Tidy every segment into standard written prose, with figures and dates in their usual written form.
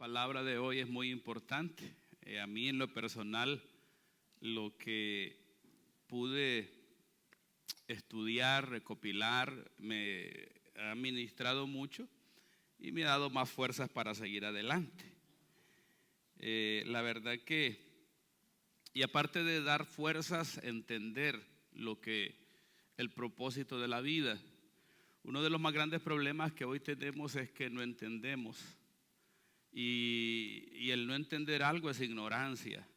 palabra de hoy es muy importante. A mí en lo personal, lo que pude estudiar, recopilar, me ha ministrado mucho y me ha dado más fuerzas para seguir adelante. La verdad que, y aparte de dar fuerzas, entender lo que el propósito de la vida. Uno de los más grandes problemas que hoy tenemos es que no entendemos. Y el no entender algo es ignorancia.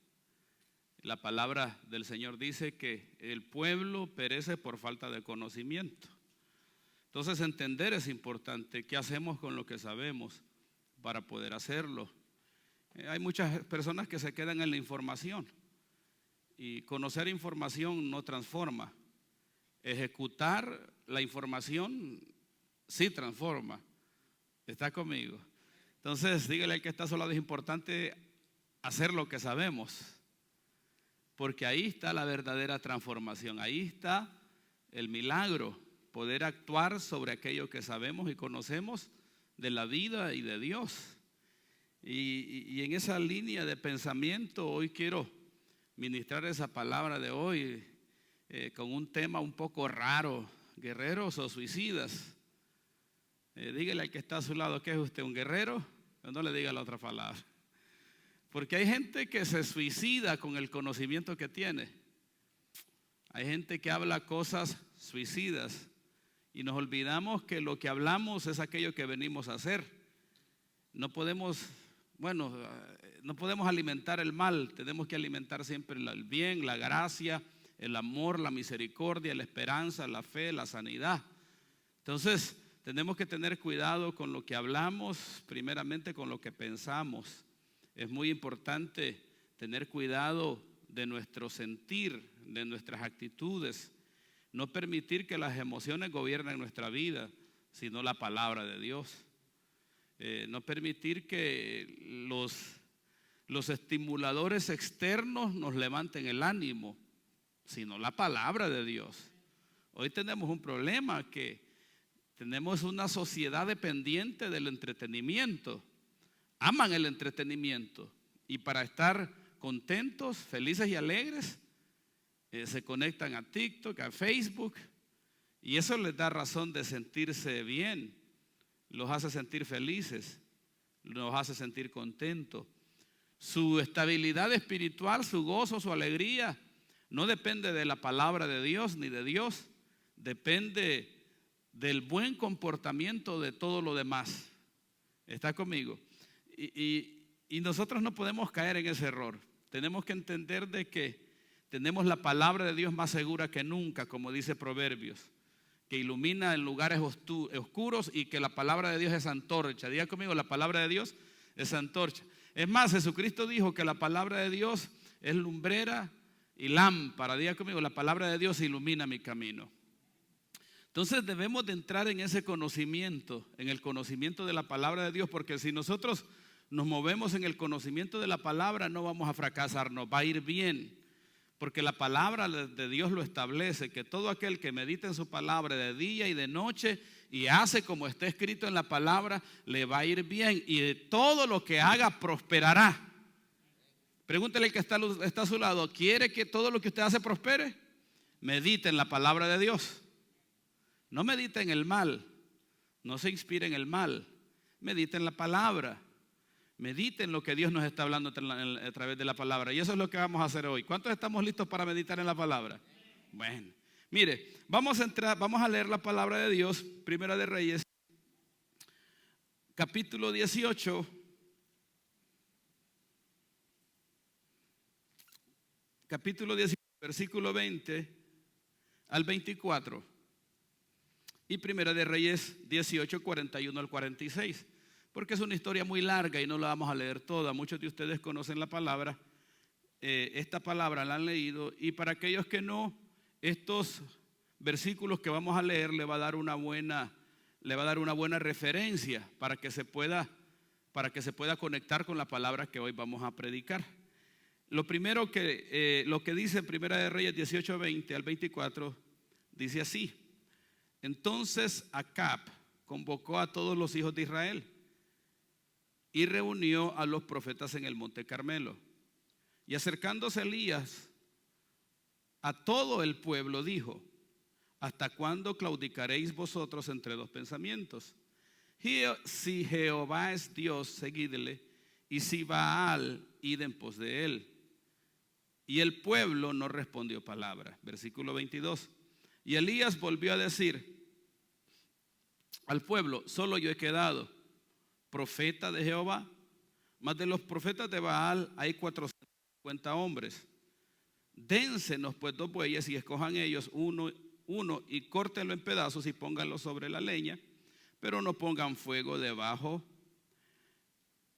La palabra del Señor dice que el pueblo perece por falta de conocimiento. Entonces entender es importante. ¿Qué hacemos con lo que sabemos para poder hacerlo? Hay muchas personas que se quedan en la información. Y conocer información no transforma. Ejecutar la información sí transforma. ¿Está conmigo? Entonces, dígale al que está a su lado, es importante hacer lo que sabemos, porque ahí está la verdadera transformación, ahí está el milagro, poder actuar sobre aquello que sabemos y conocemos de la vida y de Dios. Y en esa línea de pensamiento, hoy quiero ministrar esa palabra de hoy con un tema un poco raro: guerreros o suicidas. Dígale al que está a su lado, ¿qué es usted, un guerrero? No le diga la otra palabra. Porque hay gente que se suicida con el conocimiento que tiene. Hay gente que habla cosas suicidas y nos olvidamos que lo que hablamos es aquello que venimos a hacer. No podemos alimentar el mal, tenemos que alimentar siempre el bien, la gracia, el amor, la misericordia, la esperanza, la fe, la sanidad. Entonces, tenemos que tener cuidado con lo que hablamos, primeramente con lo que pensamos. Es muy importante tener cuidado de nuestro sentir, de nuestras actitudes. No permitir que las emociones gobiernen nuestra vida, sino la palabra de Dios. No permitir que los estimuladores externos nos levanten el ánimo, sino la palabra de Dios. Hoy tenemos un problema que tenemos una sociedad dependiente del entretenimiento. Aman el entretenimiento y para estar contentos, felices y alegres se conectan a TikTok, a Facebook, y eso les da razón de sentirse bien, los hace sentir felices, los hace sentir contentos. Su estabilidad espiritual, su gozo, su alegría no depende de la palabra de Dios ni de Dios, depende del buen comportamiento de todo lo demás. ¿Está conmigo? Y nosotros no podemos caer en ese error. Tenemos que entender de que tenemos la palabra de Dios más segura que nunca, como dice Proverbios, que ilumina en lugares oscuros, y que la palabra de Dios es antorcha. Diga conmigo, la palabra de Dios es antorcha. Es más, Jesucristo dijo que la palabra de Dios es lumbrera y lámpara. Diga conmigo, la palabra de Dios ilumina mi camino. Entonces debemos de entrar en ese conocimiento, en el conocimiento de la palabra de Dios, porque si nosotros nos movemos en el conocimiento de la palabra, no vamos a fracasar, nos va a ir bien, porque la palabra de Dios lo establece, que todo aquel que medita en su palabra de día y de noche y hace como está escrito en la palabra, le va a ir bien, y de todo lo que haga prosperará. Pregúntele al que está a su lado, ¿quiere que todo lo que usted hace prospere? Medite en la palabra de Dios. No medite en el mal, no se inspire en el mal, medite en la palabra, medite en lo que Dios nos está hablando a través de la palabra. Y eso es lo que vamos a hacer hoy. ¿Cuántos estamos listos para meditar en la palabra? Bueno, mire, vamos a leer la palabra de Dios, Primera de Reyes, capítulo 18, versículo 20 al 24. Y Primera de Reyes 18, 41 al 46, porque es una historia muy larga y no la vamos a leer toda. Muchos de ustedes conocen la palabra, esta palabra la han leído, y para aquellos que no, estos versículos que vamos a leer le va a dar una buena referencia para que se pueda conectar con la palabra que hoy vamos a predicar. Lo primero lo que dice en Primera de Reyes 18, 20 al 24, dice así: Entonces Acab convocó a todos los hijos de Israel y reunió a los profetas en el monte Carmelo. Y acercándose Elías a todo el pueblo dijo: ¿hasta cuándo claudicaréis vosotros entre dos pensamientos? Si Jehová es Dios, seguidle, y si Baal, id en pos de él. Y el pueblo no respondió palabra. Versículo 22. Y Elías volvió a decir al pueblo: solo yo he quedado, profeta de Jehová, mas de los profetas de Baal hay 450 hombres. Dénsenos pues 2 bueyes y escojan ellos uno y córtenlo en pedazos y pónganlo sobre la leña, pero no pongan fuego debajo.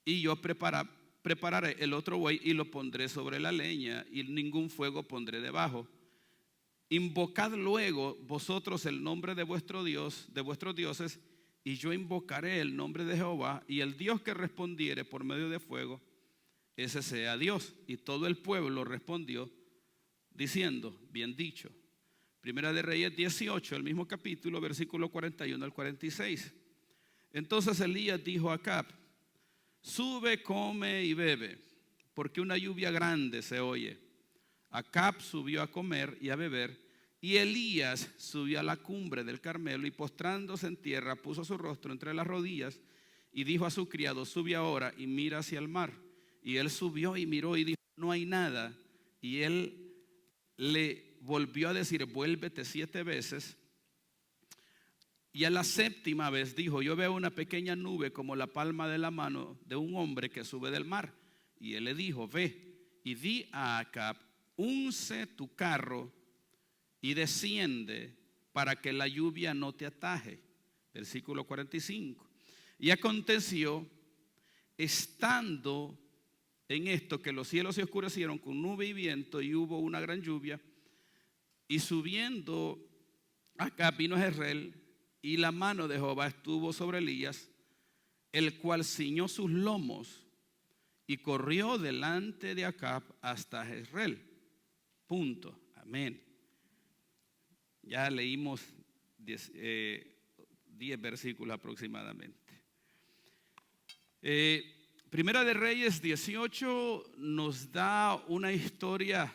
Y yo prepararé el otro buey y lo pondré sobre la leña, y ningún fuego pondré debajo. Invocad luego vosotros el nombre de vuestro Dios, de vuestros dioses, y yo invocaré el nombre de Jehová, y el Dios que respondiere por medio de fuego, ese sea Dios. Y todo el pueblo respondió diciendo: bien dicho. Primera de Reyes 18, el mismo capítulo, versículo 41 al 46. Entonces Elías dijo a Acab: sube, come y bebe, porque una lluvia grande se oye. Acab subió a comer y a beber, y Elías subió a la cumbre del Carmelo y postrándose en tierra puso su rostro entre las rodillas y dijo a su criado: sube ahora y mira hacia el mar. Y él subió y miró y dijo: no hay nada. Y él le volvió a decir: vuélvete 7 veces. Y a la 7ª vez dijo: yo veo una pequeña nube como la palma de la mano de un hombre que sube del mar. Y él le dijo: ve y di a Acab: unce tu carro y desciende para que la lluvia no te ataje. Versículo 45. Y aconteció, estando en esto, que los cielos se oscurecieron con nube y viento, y hubo una gran lluvia. Y subiendo Acab vino a Jezreel, y la mano de Jehová estuvo sobre Elías, el cual ciñó sus lomos y corrió delante de Acab hasta Jezreel. Punto. Amén. Ya leímos 10 versículos aproximadamente. Primera de Reyes 18 nos da una historia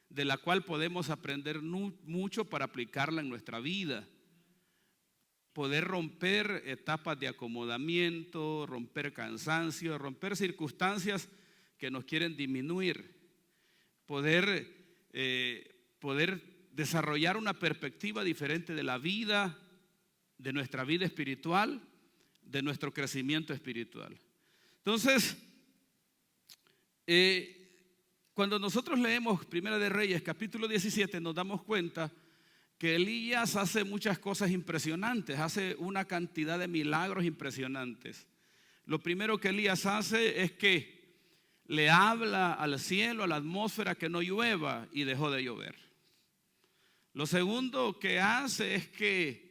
de la cual podemos aprender mucho para aplicarla en nuestra vida. Poder romper etapas de acomodamiento, romper cansancio, romper circunstancias que nos quieren disminuir. Poder desarrollar una perspectiva diferente de la vida, de nuestra vida espiritual, de nuestro crecimiento espiritual. Entonces, cuando nosotros leemos Primera de Reyes, capítulo 17, nos damos cuenta que Elías hace muchas cosas impresionantes, hace una cantidad de milagros impresionantes. Lo primero que Elías hace es que le habla al cielo, a la atmósfera, que no llueva, y dejó de llover. Lo segundo que hace es que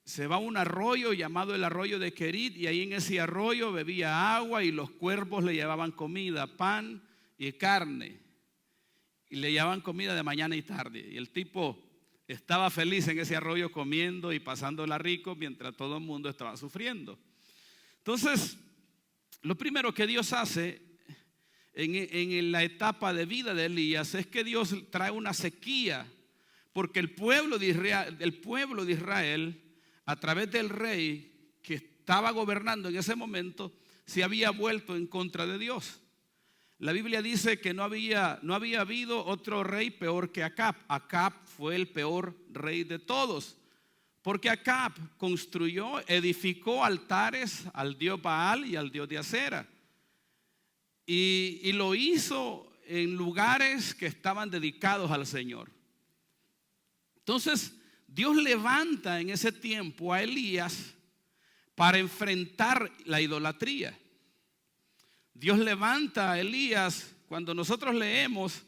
se va a un arroyo llamado el arroyo de Querit, y ahí en ese arroyo bebía agua, y los cuervos le llevaban comida, pan y carne, y le llevaban comida de mañana y tarde. Y el tipo estaba feliz en ese arroyo comiendo y pasándola rico mientras todo el mundo estaba sufriendo. Entonces, lo primero que Dios hace en la etapa de vida de Elías es que Dios trae una sequía, porque el pueblo de Israel, a través del rey que estaba gobernando en ese momento, se había vuelto en contra de Dios. La Biblia dice que no había habido otro rey peor que Acab. Acab fue el peor rey de todos, porque Acab edificó altares al dios Baal y al dios de Acera, y lo hizo en lugares que estaban dedicados al Señor. Entonces Dios levanta en ese tiempo a Elías para enfrentar la idolatría. Dios levanta a Elías. Cuando nosotros leemos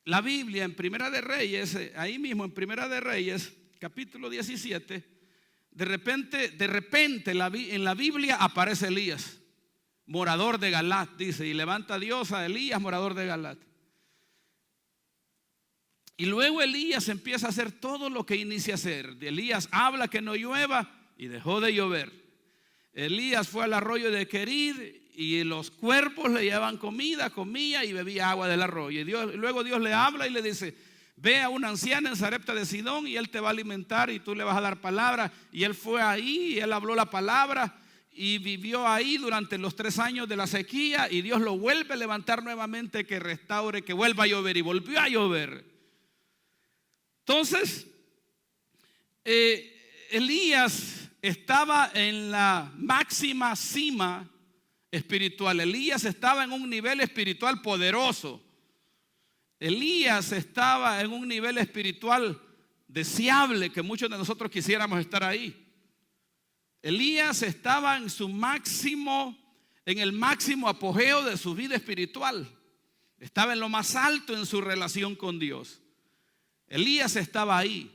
la Biblia en Primera de Reyes, ahí mismo en Primera de Reyes, capítulo 17, de repente en la Biblia aparece Elías, morador de Galat, dice, y levanta Dios a Elías, morador de Galat. Y luego Elías empieza a hacer todo lo que inicia a hacer. Elías habla que no llueva y dejó de llover. Elías fue al arroyo de Querid y los cuervos le llevaban comida, comía y bebía agua del arroyo. Y luego Dios le habla y le dice: ve a una anciana en Sarepta de Sidón y él te va a alimentar y tú le vas a dar palabra. Y él fue ahí y él habló la palabra y vivió ahí durante los 3 años de la sequía, y Dios lo vuelve a levantar nuevamente, que restaure, que vuelva a llover, y volvió a llover. Entonces Elías estaba en la máxima cima espiritual. Elías estaba en un nivel espiritual poderoso. Elías estaba en un nivel espiritual deseable, que muchos de nosotros quisiéramos estar ahí. Elías estaba en su máximo, en el máximo apogeo de su vida espiritual. Estaba en lo más alto en su relación con Dios. Elías estaba ahí.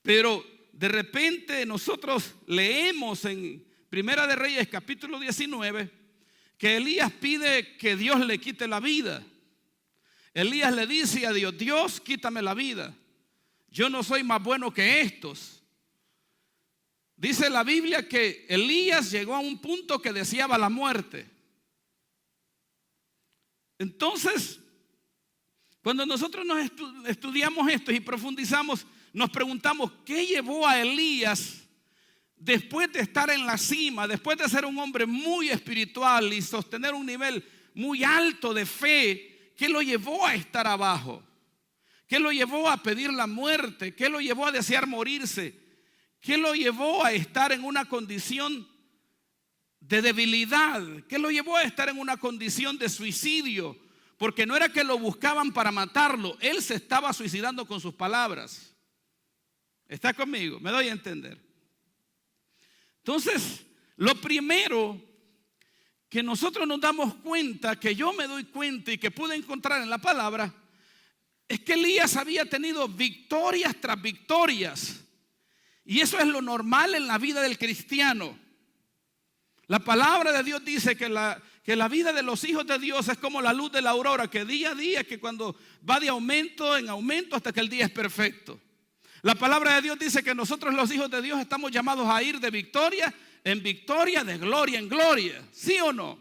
Pero de repente nosotros leemos en Primera de Reyes capítulo 19 que Elías pide que Dios le quite la vida. Elías le dice a Dios: Dios, quítame la vida. Yo no soy más bueno que estos. Dice la Biblia que Elías llegó a un punto que deseaba la muerte. Entonces, cuando nosotros estudiamos esto y profundizamos, nos preguntamos: ¿qué llevó a Elías, después de estar en la cima, después de ser un hombre muy espiritual y sostener un nivel muy alto de fe, qué lo llevó a estar abajo? ¿Qué lo llevó a pedir la muerte? ¿Qué lo llevó a desear morirse? ¿Qué lo llevó a estar en una condición de debilidad? ¿Qué lo llevó a estar en una condición de suicidio? Porque no era que lo buscaban para matarlo, él se estaba suicidando con sus palabras. ¿Está conmigo? ¿Me doy a entender? Entonces, lo primero que nosotros nos damos cuenta, que yo me doy cuenta y que pude encontrar en la palabra, es que Elías había tenido victorias tras victorias. Y eso es lo normal en la vida del cristiano. La palabra de Dios dice que la vida de los hijos de Dios es como la luz de la aurora, que día a día, que cuando va de aumento en aumento hasta que el día es perfecto. La palabra de Dios dice que nosotros, los hijos de Dios, estamos llamados a ir de victoria en victoria, de gloria en gloria. ¿Sí o no?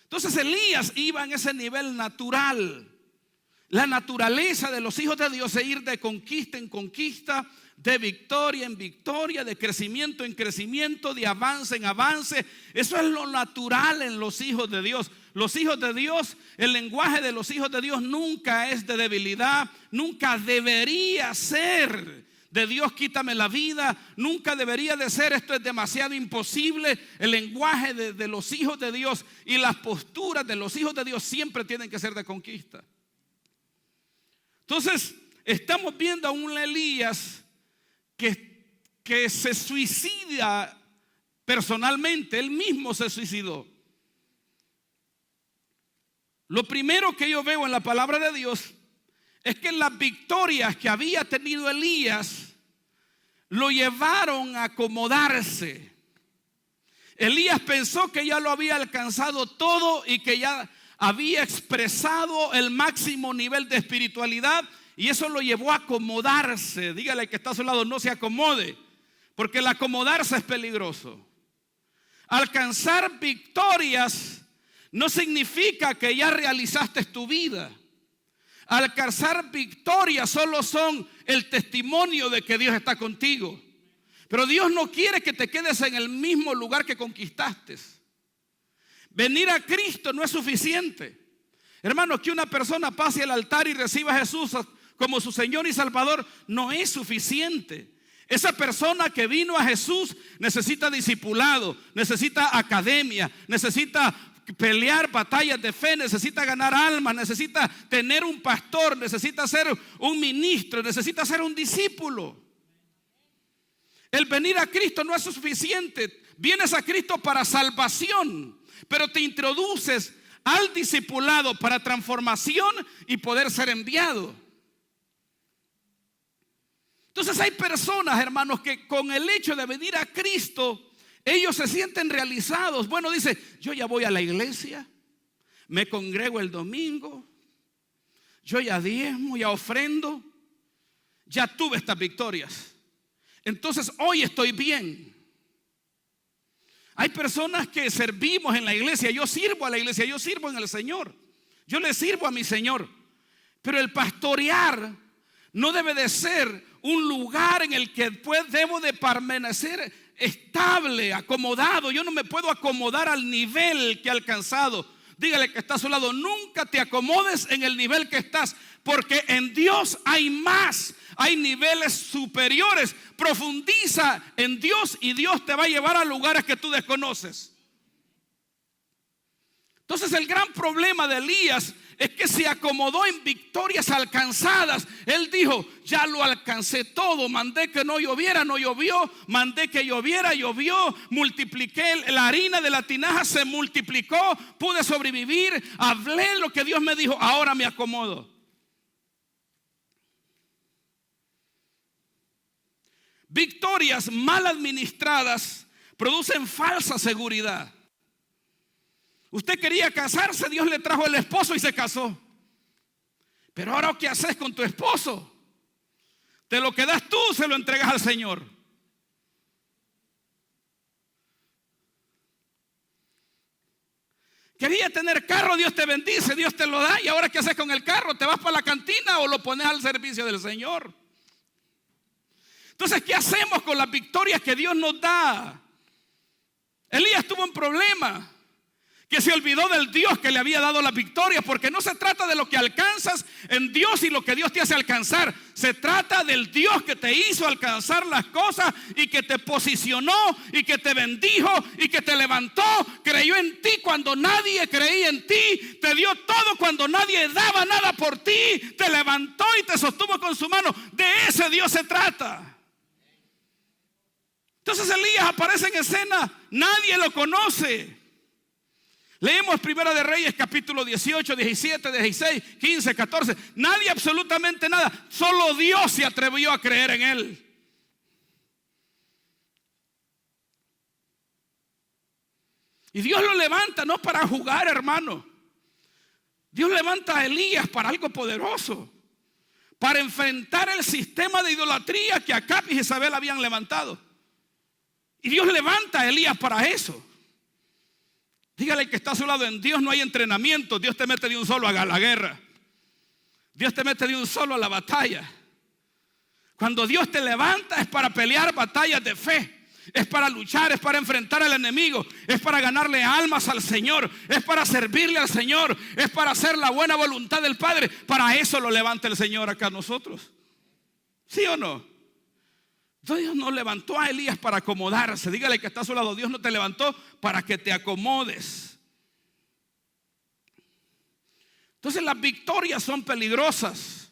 Entonces Elías iba en ese nivel natural. La naturaleza de los hijos de Dios es ir de conquista en conquista, de victoria en victoria, de crecimiento en crecimiento, de avance en avance. Eso es lo natural en los hijos de Dios. Los hijos de Dios, el lenguaje de los hijos de Dios nunca es de debilidad, nunca debería ser de Dios quítame la vida, nunca debería de ser esto es demasiado imposible. El lenguaje de los hijos de Dios y las posturas de los hijos de Dios siempre tienen que ser de conquista. Entonces estamos viendo a un Elías que se suicida personalmente. Él mismo se suicidó. Lo primero que yo veo en la palabra de Dios es que las victorias que había tenido Elías lo llevaron a acomodarse. Elías pensó que ya lo había alcanzado todo y que ya había expresado el máximo nivel de espiritualidad, y eso lo llevó a acomodarse. Dígale que está a su lado: no se acomode, porque el acomodarse es peligroso. Alcanzar victorias no significa que ya realizaste tu vida. Alcanzar victorias solo son el testimonio de que Dios está contigo. Pero Dios no quiere que te quedes en el mismo lugar que conquistaste. Venir a Cristo no es suficiente. Hermanos, que una persona pase al altar y reciba a Jesús como su Señor y Salvador no es suficiente. Esa persona que vino a Jesús necesita discipulado, necesita academia, necesita pelear batallas de fe, necesita ganar almas, necesita tener un pastor, necesita ser un ministro, necesita ser un discípulo. El venir a Cristo no es suficiente. Vienes a Cristo para salvación, pero te introduces al discipulado para transformación y poder ser enviado. Entonces hay personas, hermanos, que con el hecho de venir a Cristo, ellos se sienten realizados. Bueno, dice: yo ya voy a la iglesia, me congrego el domingo, yo ya diezmo, ya ofrendo, ya tuve estas victorias, entonces hoy estoy bien. Hay personas que servimos en la iglesia. Yo sirvo a la iglesia, yo sirvo en el Señor, yo le sirvo a mi Señor. Pero el pastorear no debe de ser un lugar en el que debo de permanecer estable, acomodado. Yo no me puedo acomodar al nivel que he alcanzado. Dígale que está a su lado: nunca te acomodes en el nivel que estás, porque en Dios hay más, hay niveles superiores. Profundiza en Dios y Dios te va a llevar a lugares que tú desconoces. Entonces el gran problema de Elías es que se acomodó en victorias alcanzadas. Él dijo: ya lo alcancé todo, mandé que no lloviera, no llovió, mandé que lloviera, llovió, multipliqué la harina de la tinaja, se multiplicó, pude sobrevivir, hablé lo que Dios me dijo, ahora me acomodo. Victorias mal administradas producen falsa seguridad. Usted quería casarse, Dios le trajo el esposo y se casó. Pero ahora, ¿qué haces con tu esposo? Te lo quedas tú, se lo entregas al Señor. Quería tener carro, Dios te bendice, Dios te lo da. ¿Y ahora qué haces con el carro? ¿Te vas para la cantina o lo pones al servicio del Señor? Entonces, ¿qué hacemos con las victorias que Dios nos da? Elías tuvo un problema, que se olvidó del Dios que le había dado la victoria, porque no se trata de lo que alcanzas en Dios y lo que Dios te hace alcanzar. Se trata del Dios que te hizo alcanzar las cosas y que te posicionó y que te bendijo y que te levantó, creyó en ti cuando nadie creía en ti, te dio todo cuando nadie daba nada por ti, te levantó y te sostuvo con su mano. De ese Dios se trata. Entonces Elías aparece en escena, nadie lo conoce. Leemos Primera de Reyes capítulo 18, 17, 16, 15, 14. Nadie, absolutamente nada. Solo Dios se atrevió a creer en él. Y Dios lo levanta no para jugar, hermano. Dios levanta a Elías para algo poderoso, para enfrentar el sistema de idolatría que Acab y Jezabel habían levantado. Y Dios levanta a Elías para eso. Dígale que está a su lado: en Dios no hay entrenamiento. Dios te mete de un solo a la guerra. Dios te mete de un solo a la batalla. Cuando Dios te levanta es para pelear batallas de fe, es para luchar, es para enfrentar al enemigo, es para ganarle almas al Señor, es para servirle al Señor, es para hacer la buena voluntad del Padre. Para eso lo levanta el Señor acá a nosotros. ¿Sí o no? Dios no levantó a Elías para acomodarse. Dígale que está a su lado: Dios no te levantó para que te acomodes. Entonces las victorias son peligrosas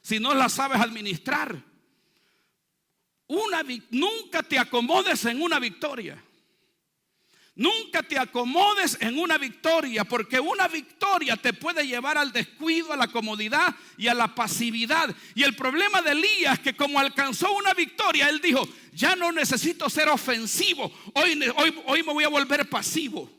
si no las sabes administrar. Nunca te acomodes en una victoria. Nunca te acomodes en una victoria, porque una victoria te puede llevar al descuido, a la comodidad y a la pasividad. Y el problema de Elías es que como alcanzó una victoria, él dijo: ya no necesito ser ofensivo, hoy me voy a volver pasivo.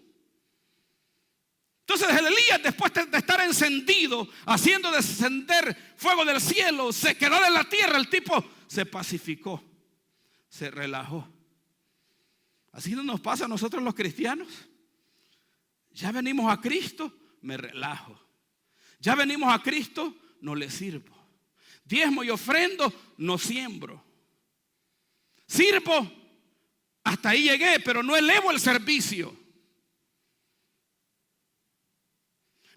Entonces Elías, después de estar encendido, haciendo descender fuego del cielo, sequedad en la tierra, el tipo se pacificó, se relajó. Así no nos pasa a nosotros los cristianos. Ya venimos a Cristo, me relajo. Ya venimos a Cristo, no le sirvo. Diezmo y ofrendo, no siembro. Sirvo, hasta ahí llegué, pero no elevo el servicio.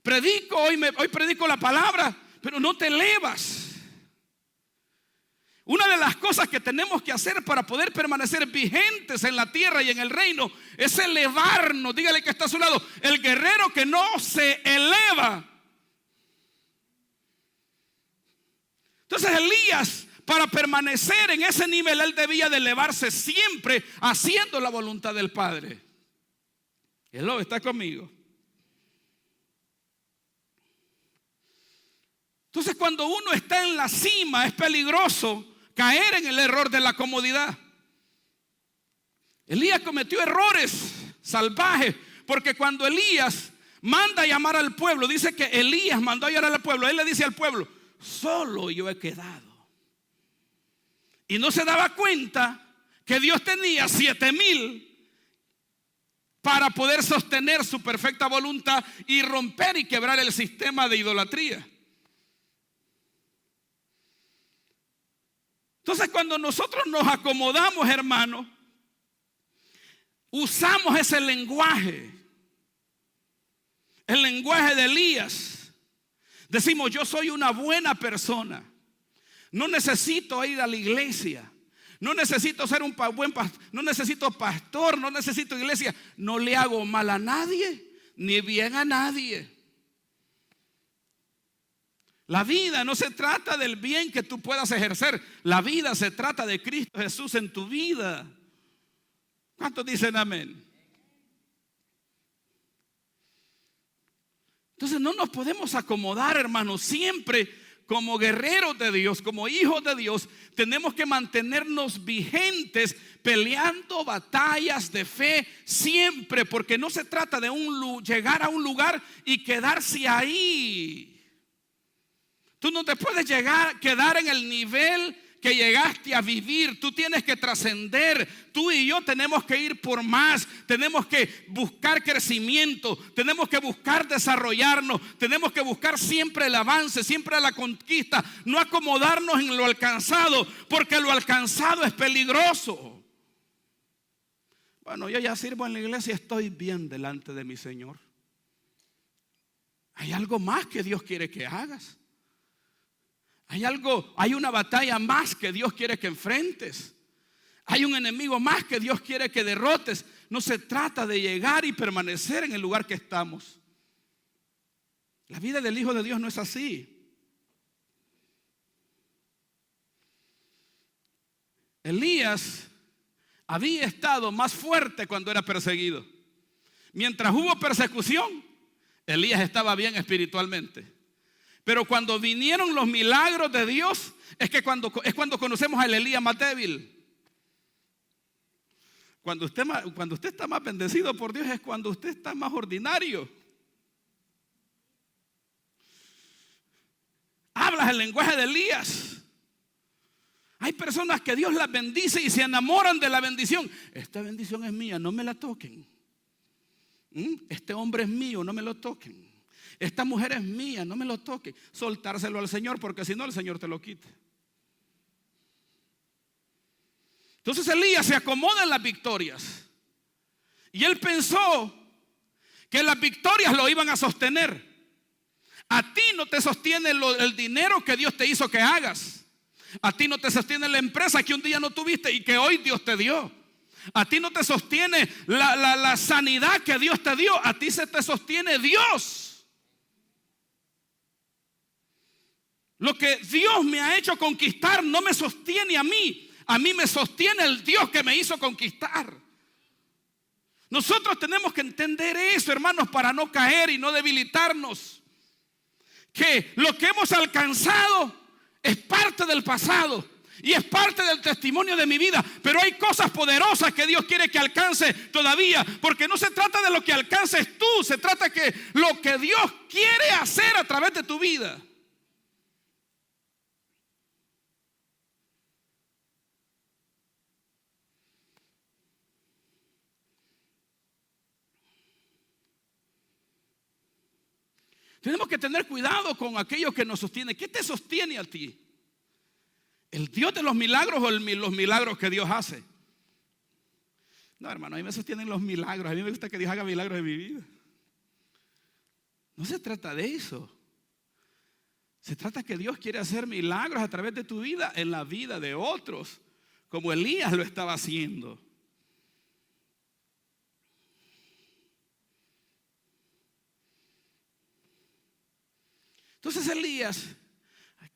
Predico, hoy predico la palabra, pero no te elevas. Una de las cosas que tenemos que hacer para poder permanecer vigentes en la tierra y en el reino es elevarnos. Dígale que está a su lado: el guerrero que no se eleva. Entonces Elías, para permanecer en ese nivel, él debía de elevarse siempre haciendo la voluntad del Padre. Él está conmigo. Entonces cuando uno está en la cima es peligroso caer en el error de la comodidad. Elías cometió errores salvajes, porque cuando Elías manda a llamar al pueblo, dice que Elías mandó a llamar al pueblo. Él le dice al pueblo: solo yo he quedado. Y no se daba cuenta que Dios tenía 7,000 para poder sostener su perfecta voluntad y romper y quebrar el sistema de idolatría. Entonces, cuando nosotros nos acomodamos, hermano, usamos ese lenguaje, el lenguaje de Elías. Decimos: yo soy una buena persona, no necesito ir a la iglesia, no necesito ser un buen pastor, no necesito pastor, no necesito iglesia, no le hago mal a nadie, ni bien a nadie. La vida no se trata del bien que tú puedas ejercer, la vida se trata de Cristo Jesús en tu vida. ¿Cuántos dicen amén? Entonces no nos podemos acomodar, hermanos. Siempre como guerreros de Dios, como hijos de Dios, tenemos que mantenernos vigentes, peleando batallas de fe siempre, porque no se trata de llegar a un lugar y quedarse ahí. Tú no te puedes quedar en el nivel que llegaste a vivir. Tú tienes que trascender. Tú y yo tenemos que ir por más. Tenemos que buscar crecimiento. Tenemos que buscar desarrollarnos. Tenemos que buscar siempre el avance, siempre la conquista. No acomodarnos en lo alcanzado, porque lo alcanzado es peligroso. Bueno, yo ya sirvo en la iglesia, estoy bien delante de mi Señor. Hay algo más que Dios quiere que hagas. Hay una batalla más que Dios quiere que enfrentes. Hay un enemigo más que Dios quiere que derrotes. No se trata de llegar y permanecer en el lugar que estamos. La vida del Hijo de Dios no es así. Elías había estado más fuerte cuando era perseguido. Mientras hubo persecución, Elías estaba bien espiritualmente. Pero cuando vinieron los milagros de Dios, es cuando conocemos al Elías más débil. Cuando usted está más bendecido por Dios, es cuando usted está más ordinario. Hablas el lenguaje de Elías. Hay personas que Dios las bendice y se enamoran de la bendición. Esta bendición es mía, no me la toquen. Este hombre es mío, no me lo toquen. Esta mujer es mía, no me lo toque. Soltárselo al Señor, porque si no el Señor te lo quita. Entonces Elías se acomoda en las victorias. Y él pensó que las victorias lo iban a sostener. A ti no te sostiene el dinero que Dios te hizo que hagas. A ti no te sostiene la empresa que un día no tuviste y que hoy Dios te dio. A ti no te sostiene la sanidad que Dios te dio. A ti se te sostiene Dios. Lo que Dios me ha hecho conquistar no me sostiene a mí. A mí me sostiene el Dios que me hizo conquistar. Nosotros tenemos que entender eso, hermanos, para no caer y no debilitarnos. Que lo que hemos alcanzado es parte del pasado y es parte del testimonio de mi vida. Pero hay cosas poderosas que Dios quiere que alcance todavía. Porque no se trata de lo que alcances tú. Se trata de lo que Dios quiere hacer a través de tu vida. Tenemos que tener cuidado con aquello que nos sostiene. ¿Qué te sostiene a ti? ¿El Dios de los milagros o los milagros que Dios hace? No, hermano, a mí me sostienen los milagros. A mí me gusta que Dios haga milagros en mi vida. No se trata de eso. Se trata que Dios quiere hacer milagros a través de tu vida, en la vida de otros, como Elías lo estaba haciendo. Entonces Elías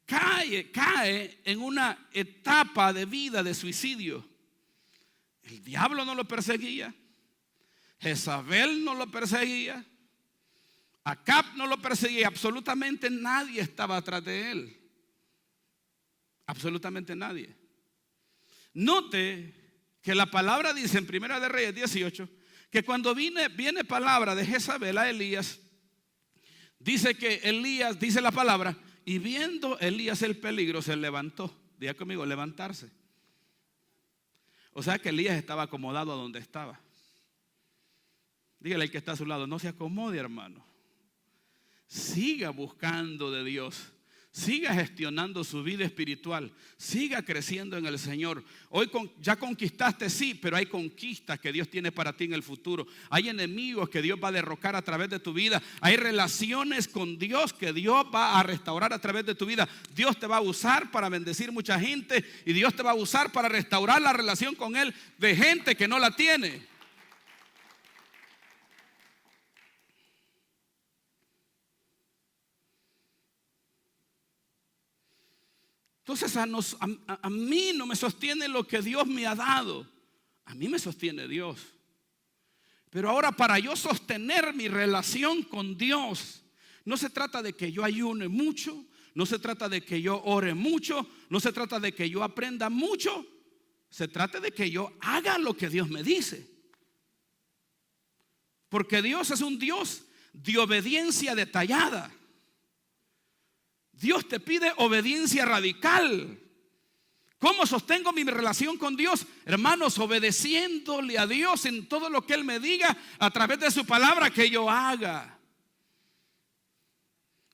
cae en una etapa de vida de suicidio. El diablo no lo perseguía, Jezabel no lo perseguía, Acab no lo perseguía, absolutamente nadie estaba atrás de él. Absolutamente nadie. Note que la palabra dice en Primera de Reyes 18 que cuando viene palabra de Jezabel a Elías, dice que Elías, dice la palabra, y viendo Elías el peligro se levantó. Diga conmigo, levantarse. O sea que Elías estaba acomodado a donde estaba. Dígale al que está a su lado, no se acomode, hermano. Siga buscando de Dios. Siga gestionando su vida espiritual. Siga creciendo en el Señor. Hoy ya conquistaste, sí, pero hay conquistas que Dios tiene para ti en el futuro. Hay enemigos que Dios va a derrocar a través de tu vida. Hay relaciones con Dios que Dios va a restaurar a través de tu vida. Dios te va a usar para bendecir mucha gente. Y Dios te va a usar para restaurar la relación con Él de gente que no la tiene. Entonces a mí no me sostiene lo que Dios me ha dado. A mí me sostiene Dios. Pero ahora, para yo sostener mi relación con Dios, no se trata de que yo ayune mucho, no se trata de que yo ore mucho, no se trata de que yo aprenda mucho. Se trata de que yo haga lo que Dios me dice. Porque Dios es un Dios de obediencia detallada. Dios te pide obediencia radical. ¿Cómo sostengo mi relación con Dios? Hermanos, obedeciéndole a Dios en todo lo que Él me diga a través de su palabra que yo haga.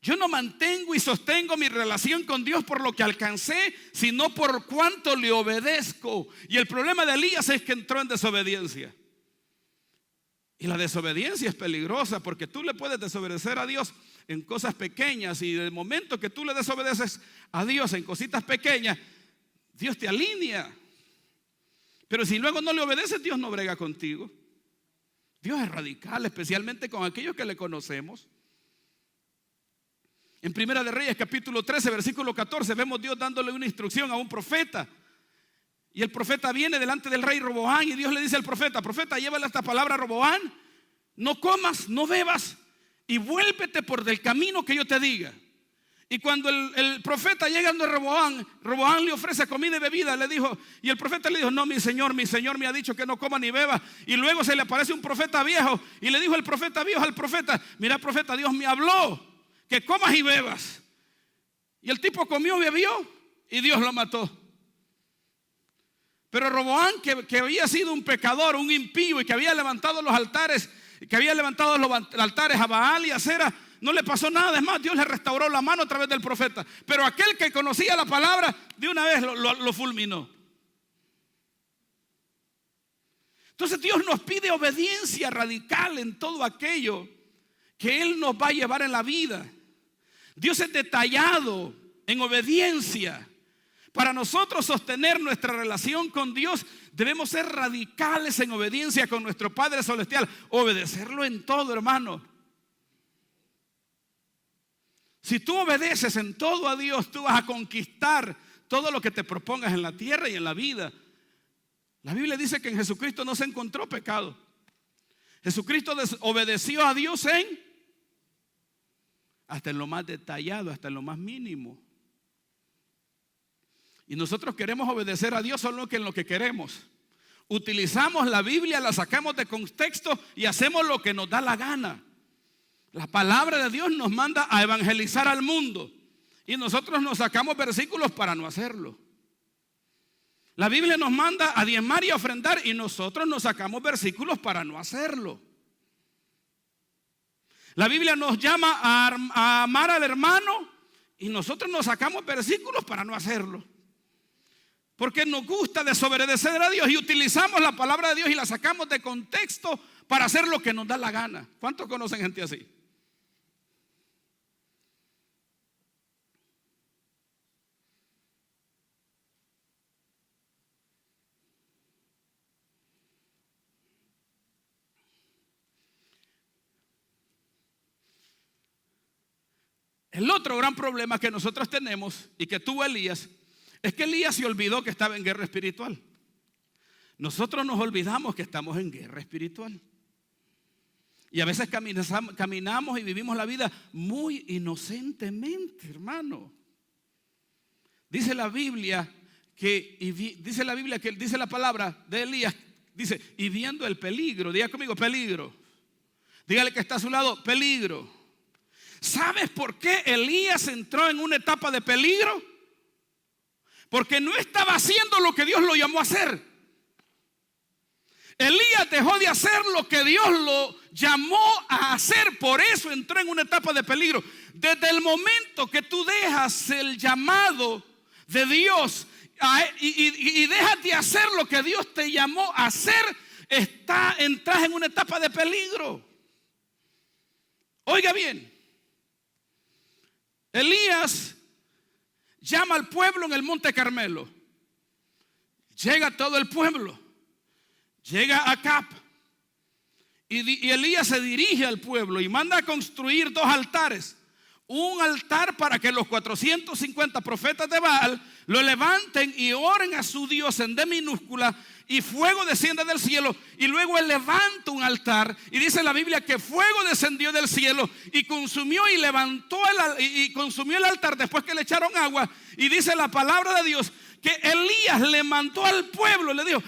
Yo no mantengo y sostengo mi relación con Dios por lo que alcancé, sino por cuánto le obedezco. Y el problema de Elías es que entró en desobediencia. Y la desobediencia es peligrosa porque tú le puedes desobedecer a Dios en cosas pequeñas, y del momento que tú le desobedeces a Dios en cositas pequeñas, Dios te alinea. Pero si luego no le obedeces, Dios no brega contigo. Dios es radical, especialmente con aquellos que le conocemos. En Primera de Reyes capítulo 13 versículo 14 vemos Dios dándole una instrucción a un profeta. Y el profeta viene delante del rey Roboam y Dios le dice al profeta: profeta, llévale esta palabra a Roboam: no comas, no bebas y vuélvete por del camino que yo te diga. Y cuando el profeta llega a Roboam, Roboam le ofrece comida y bebida, le dijo, y el profeta le dijo: no, mi señor me ha dicho que no coma ni beba. Y luego se le aparece un profeta viejo y le dijo el profeta viejo al profeta: mira, profeta, Dios me habló que comas y bebas. Y el tipo comió y bebió y Dios lo mató. Pero Roboam, que había sido un pecador, un impío, y que había levantado los altares, a Baal y a Acera, no le pasó nada. Es más, Dios le restauró la mano a través del profeta. Pero aquel que conocía la palabra, de una vez lo fulminó. Entonces Dios nos pide obediencia radical en todo aquello que Él nos va a llevar en la vida. Dios es detallado en obediencia. Para nosotros sostener nuestra relación con Dios, debemos ser radicales en obediencia con nuestro Padre Celestial. Obedecerlo en todo, hermano. Si tú obedeces en todo a Dios, tú vas a conquistar todo lo que te propongas en la tierra y en la vida. La Biblia dice que en Jesucristo no se encontró pecado. Jesucristo obedeció a Dios hasta en lo más detallado, hasta en lo más mínimo. Y nosotros queremos obedecer a Dios solo en lo que queremos. Utilizamos la Biblia, la sacamos de contexto y hacemos lo que nos da la gana. La palabra de Dios nos manda a evangelizar al mundo y nosotros nos sacamos versículos para no hacerlo. La Biblia nos manda a diezmar y a ofrendar y nosotros nos sacamos versículos para no hacerlo. La Biblia nos llama a amar al hermano y nosotros nos sacamos versículos para no hacerlo. Porque nos gusta desobedecer a Dios y utilizamos la palabra de Dios y la sacamos de contexto para hacer lo que nos da la gana. ¿Cuántos conocen gente así? El otro gran problema que nosotros tenemos y que tuvo Elías es que Elías se olvidó que estaba en guerra espiritual. Nosotros nos olvidamos que estamos en guerra espiritual. Y a veces caminamos y vivimos la vida muy inocentemente, hermano. Dice la Biblia que dice la palabra de Elías, dice, y viendo el peligro, diga conmigo, peligro. Dígale que está a su lado, peligro. ¿Sabes por qué Elías entró en una etapa de peligro? Porque no estaba haciendo lo que Dios lo llamó a hacer. Elías dejó de hacer lo que Dios lo llamó a hacer. Por eso entró en una etapa de peligro. Desde el momento que tú dejas el llamado de Dios y dejas de hacer lo que Dios te llamó a hacer, entras en una etapa de peligro. Oiga bien, Elías llama al pueblo en el Monte Carmelo. Llega todo el pueblo. Llega Acab. Y Elías se dirige al pueblo y manda a construir 2 altares. Un altar para que los 450 profetas de Baal lo levanten y oren a su Dios en D minúscula, y fuego desciende del cielo. Y luego él levanta un altar y dice la Biblia que fuego descendió del cielo y consumió y levantó y consumió el altar después que le echaron agua. Y dice la palabra de Dios que Elías le mandó al pueblo, le dijo: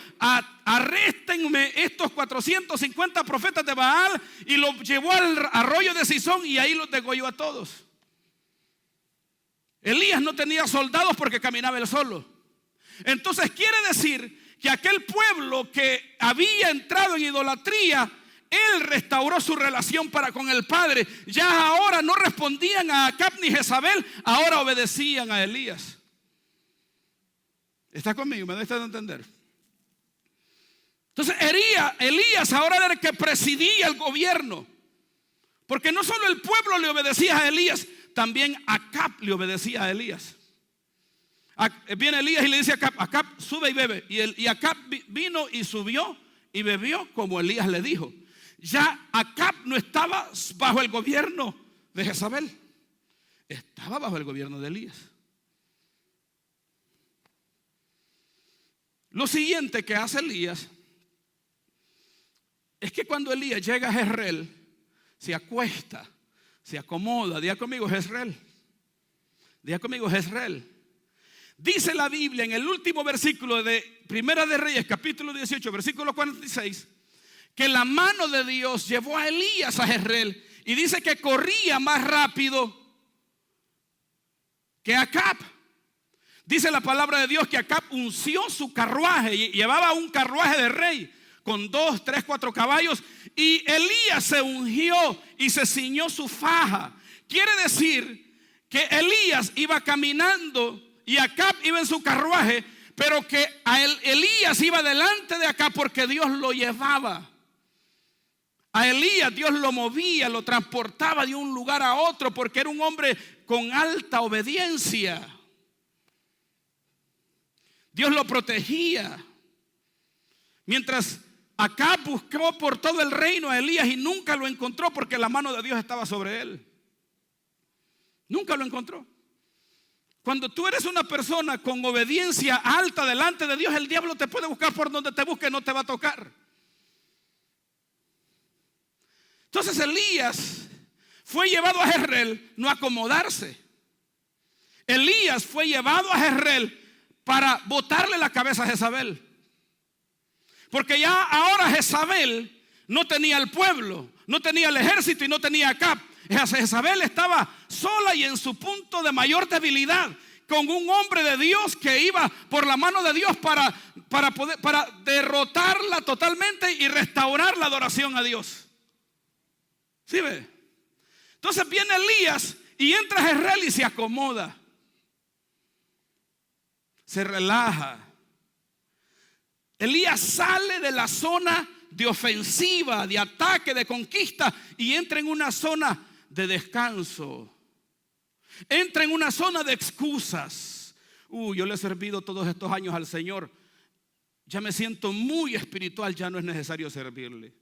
arréstenme estos 450 profetas de Baal, y los llevó al arroyo de Sison y ahí los degolló a todos. Elías no tenía soldados porque caminaba él solo. Entonces quiere decir que aquel pueblo que había entrado en idolatría, él restauró su relación con el Padre. Ya ahora no respondían a Acab ni Jezabel, ahora obedecían a Elías. ¿Está conmigo? ¿Me da a entender? Entonces Elías ahora era el que presidía el gobierno, porque no solo el pueblo le obedecía a Elías, también Acab le obedecía a Elías. Viene Elías y le dice a Acab: Acab, sube y bebe. Y Acab vino y subió y bebió como Elías le dijo. Ya Acab no estaba bajo el gobierno de Jezabel, estaba bajo el gobierno de Elías. Lo siguiente que hace Elías es que cuando Elías llega a Jezreel, se acuesta, se acomoda. Diga conmigo, Jezreel. Diga conmigo, Jezreel. Dice la Biblia en el último versículo de Primera de Reyes, capítulo 18, versículo 46, que la mano de Dios llevó a Elías a Jezreel, y dice que corría más rápido que Acab. Dice la palabra de Dios que Acab unció su carruaje, y llevaba un carruaje de rey con 2, 3, 4 caballos, y Elías se ungió y se ciñó su faja. Quiere decir que Elías iba caminando y Acab iba en su carruaje, pero que Elías iba delante de Acab porque Dios lo llevaba. A Elías Dios lo movía, lo transportaba de un lugar a otro, porque era un hombre con alta obediencia. Dios lo protegía. Mientras Acab buscó por todo el reino a Elías y nunca lo encontró, porque la mano de Dios estaba sobre él. Nunca lo encontró. Cuando tú eres una persona con obediencia alta delante de Dios, el diablo te puede buscar por donde te busque, no te va a tocar. Entonces Elías fue llevado a Jezreel no a acomodarse. Elías fue llevado a Jezreel para botarle la cabeza a Jezabel. Porque ya ahora Jezabel no tenía el pueblo, no tenía el ejército y no tenía a Acab. Jezabel estaba sola y en su punto de mayor debilidad, con un hombre de Dios que iba por la mano de Dios para derrotarla totalmente y restaurar la adoración a Dios. ¿Sí ve? Entonces viene Elías y entra a Jezreel y se acomoda, se relaja. Elías sale de la zona de ofensiva, de ataque, de conquista, y entra en una zona de descanso. Entra en una zona de excusas. Yo le he servido todos estos años al Señor, ya me siento muy espiritual, ya no es necesario servirle.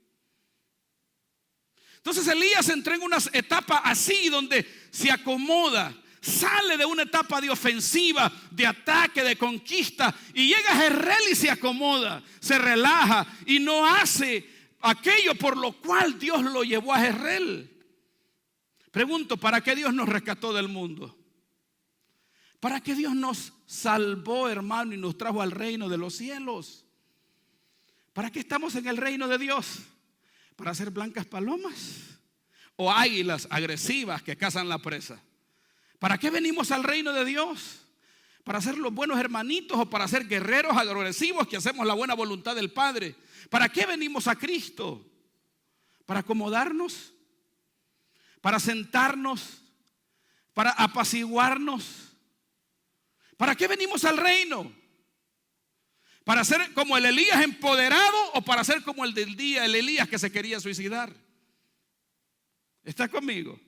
Entonces Elías entra en una etapa así, donde se acomoda, sale de una etapa de ofensiva, de ataque, de conquista, y llega a Jezreel y se acomoda, se relaja y no hace aquello por lo cual Dios lo llevó a Jezreel. Pregunto, ¿para qué Dios nos rescató del mundo? ¿Para qué Dios nos salvó, hermano, y nos trajo al reino de los cielos? ¿Para qué estamos en el reino de Dios? ¿Para ser blancas palomas o águilas agresivas que cazan la presa? ¿Para qué venimos al reino de Dios? ¿Para ser los buenos hermanitos o para ser guerreros agresivos que hacemos la buena voluntad del Padre? ¿Para qué venimos a Cristo? ¿Para acomodarnos? ¿Para sentarnos? ¿Para apaciguarnos? ¿Para qué venimos al reino? ¿Para ser como el Elías empoderado o para ser como el del día, el Elías que se quería suicidar? ¿Está conmigo?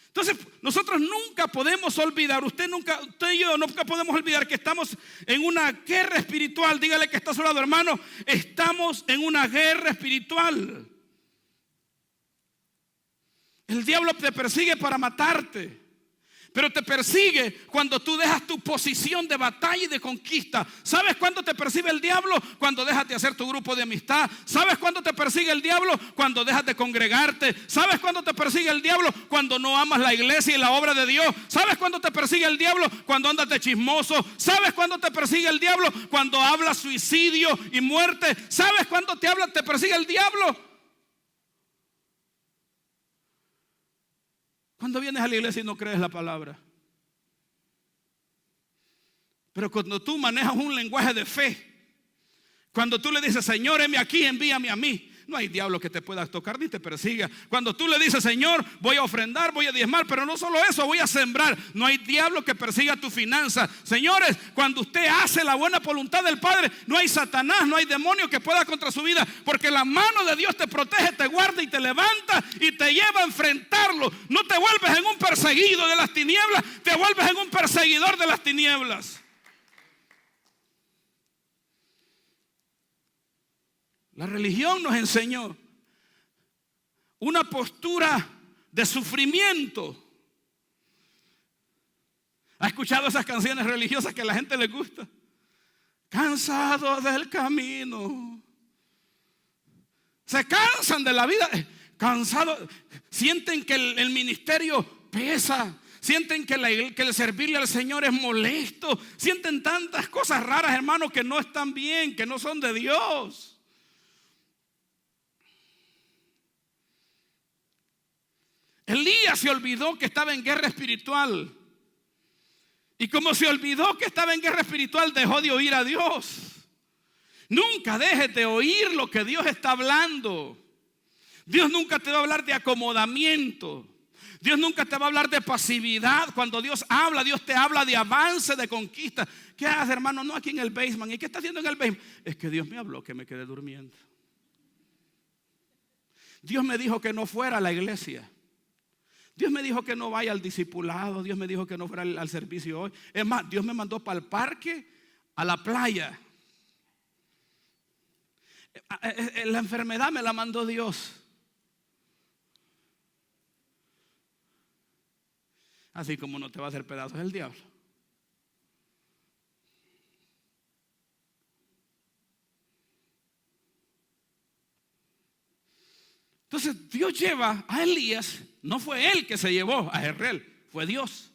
Entonces nosotros nunca podemos olvidar, usted y yo nunca podemos olvidar que estamos en una guerra espiritual. Dígale que está a su lado, hermano, estamos en una guerra espiritual. El diablo te persigue para matarte, pero te persigue cuando tú dejas tu posición de batalla y de conquista. ¿Sabes cuándo te persigue el diablo? Cuando dejas de hacer tu grupo de amistad. ¿Sabes cuándo te persigue el diablo? Cuando dejas de congregarte. ¿Sabes cuándo te persigue el diablo? Cuando no amas la iglesia y la obra de Dios. ¿Sabes cuándo te persigue el diablo? Cuando andas de chismoso. ¿Sabes cuándo te persigue el diablo? Cuando hablas suicidio y muerte. ¿Sabes cuándo te persigue el diablo? Cuando vienes a la iglesia y no crees la palabra. Pero cuando tú manejas un lenguaje de fe, cuando tú le dices, Señor, heme aquí, envíame a mí, no hay diablo que te pueda tocar ni te persiga. Cuando tú le dices, Señor, voy a ofrendar, voy a diezmar, pero no solo eso, voy a sembrar, no hay diablo que persiga tu finanza. Señores, cuando usted hace la buena voluntad del Padre, no hay Satanás, no hay demonio que pueda contra su vida, porque la mano de Dios te protege, te guarda y te levanta y te lleva a enfrentarlo. No te vuelves en un perseguido de las tinieblas, te vuelves en un perseguidor de las tinieblas. La religión nos enseñó una postura de sufrimiento. ¿Ha escuchado esas canciones religiosas que a la gente le gusta? Cansado del camino. Se cansan de la vida, cansados. Sienten que el ministerio pesa. Sienten que el servirle al Señor es molesto. Sienten tantas cosas raras, hermanos, que no están bien, que no son de Dios. Elías se olvidó que estaba en guerra espiritual. Y como se olvidó que estaba en guerra espiritual, dejó de oír a Dios. Nunca dejes de oír lo que Dios está hablando. Dios nunca te va a hablar de acomodamiento. Dios nunca te va a hablar de pasividad. Cuando Dios habla, Dios te habla de avance, de conquista. ¿Qué haces, hermano? No, aquí en el basement. ¿Y qué está haciendo en el basement? Es que Dios me habló que me quedé durmiendo. Dios me dijo que no fuera a la iglesia. Dios me dijo que no vaya al discipulado. Dios me dijo que no fuera al servicio hoy. Es más, Dios me mandó para el parque, a la playa. La enfermedad me la mandó Dios. Así como no te va a hacer pedazos el diablo. Entonces Dios lleva a Elías. No fue él que se llevó a Jezreel, fue Dios.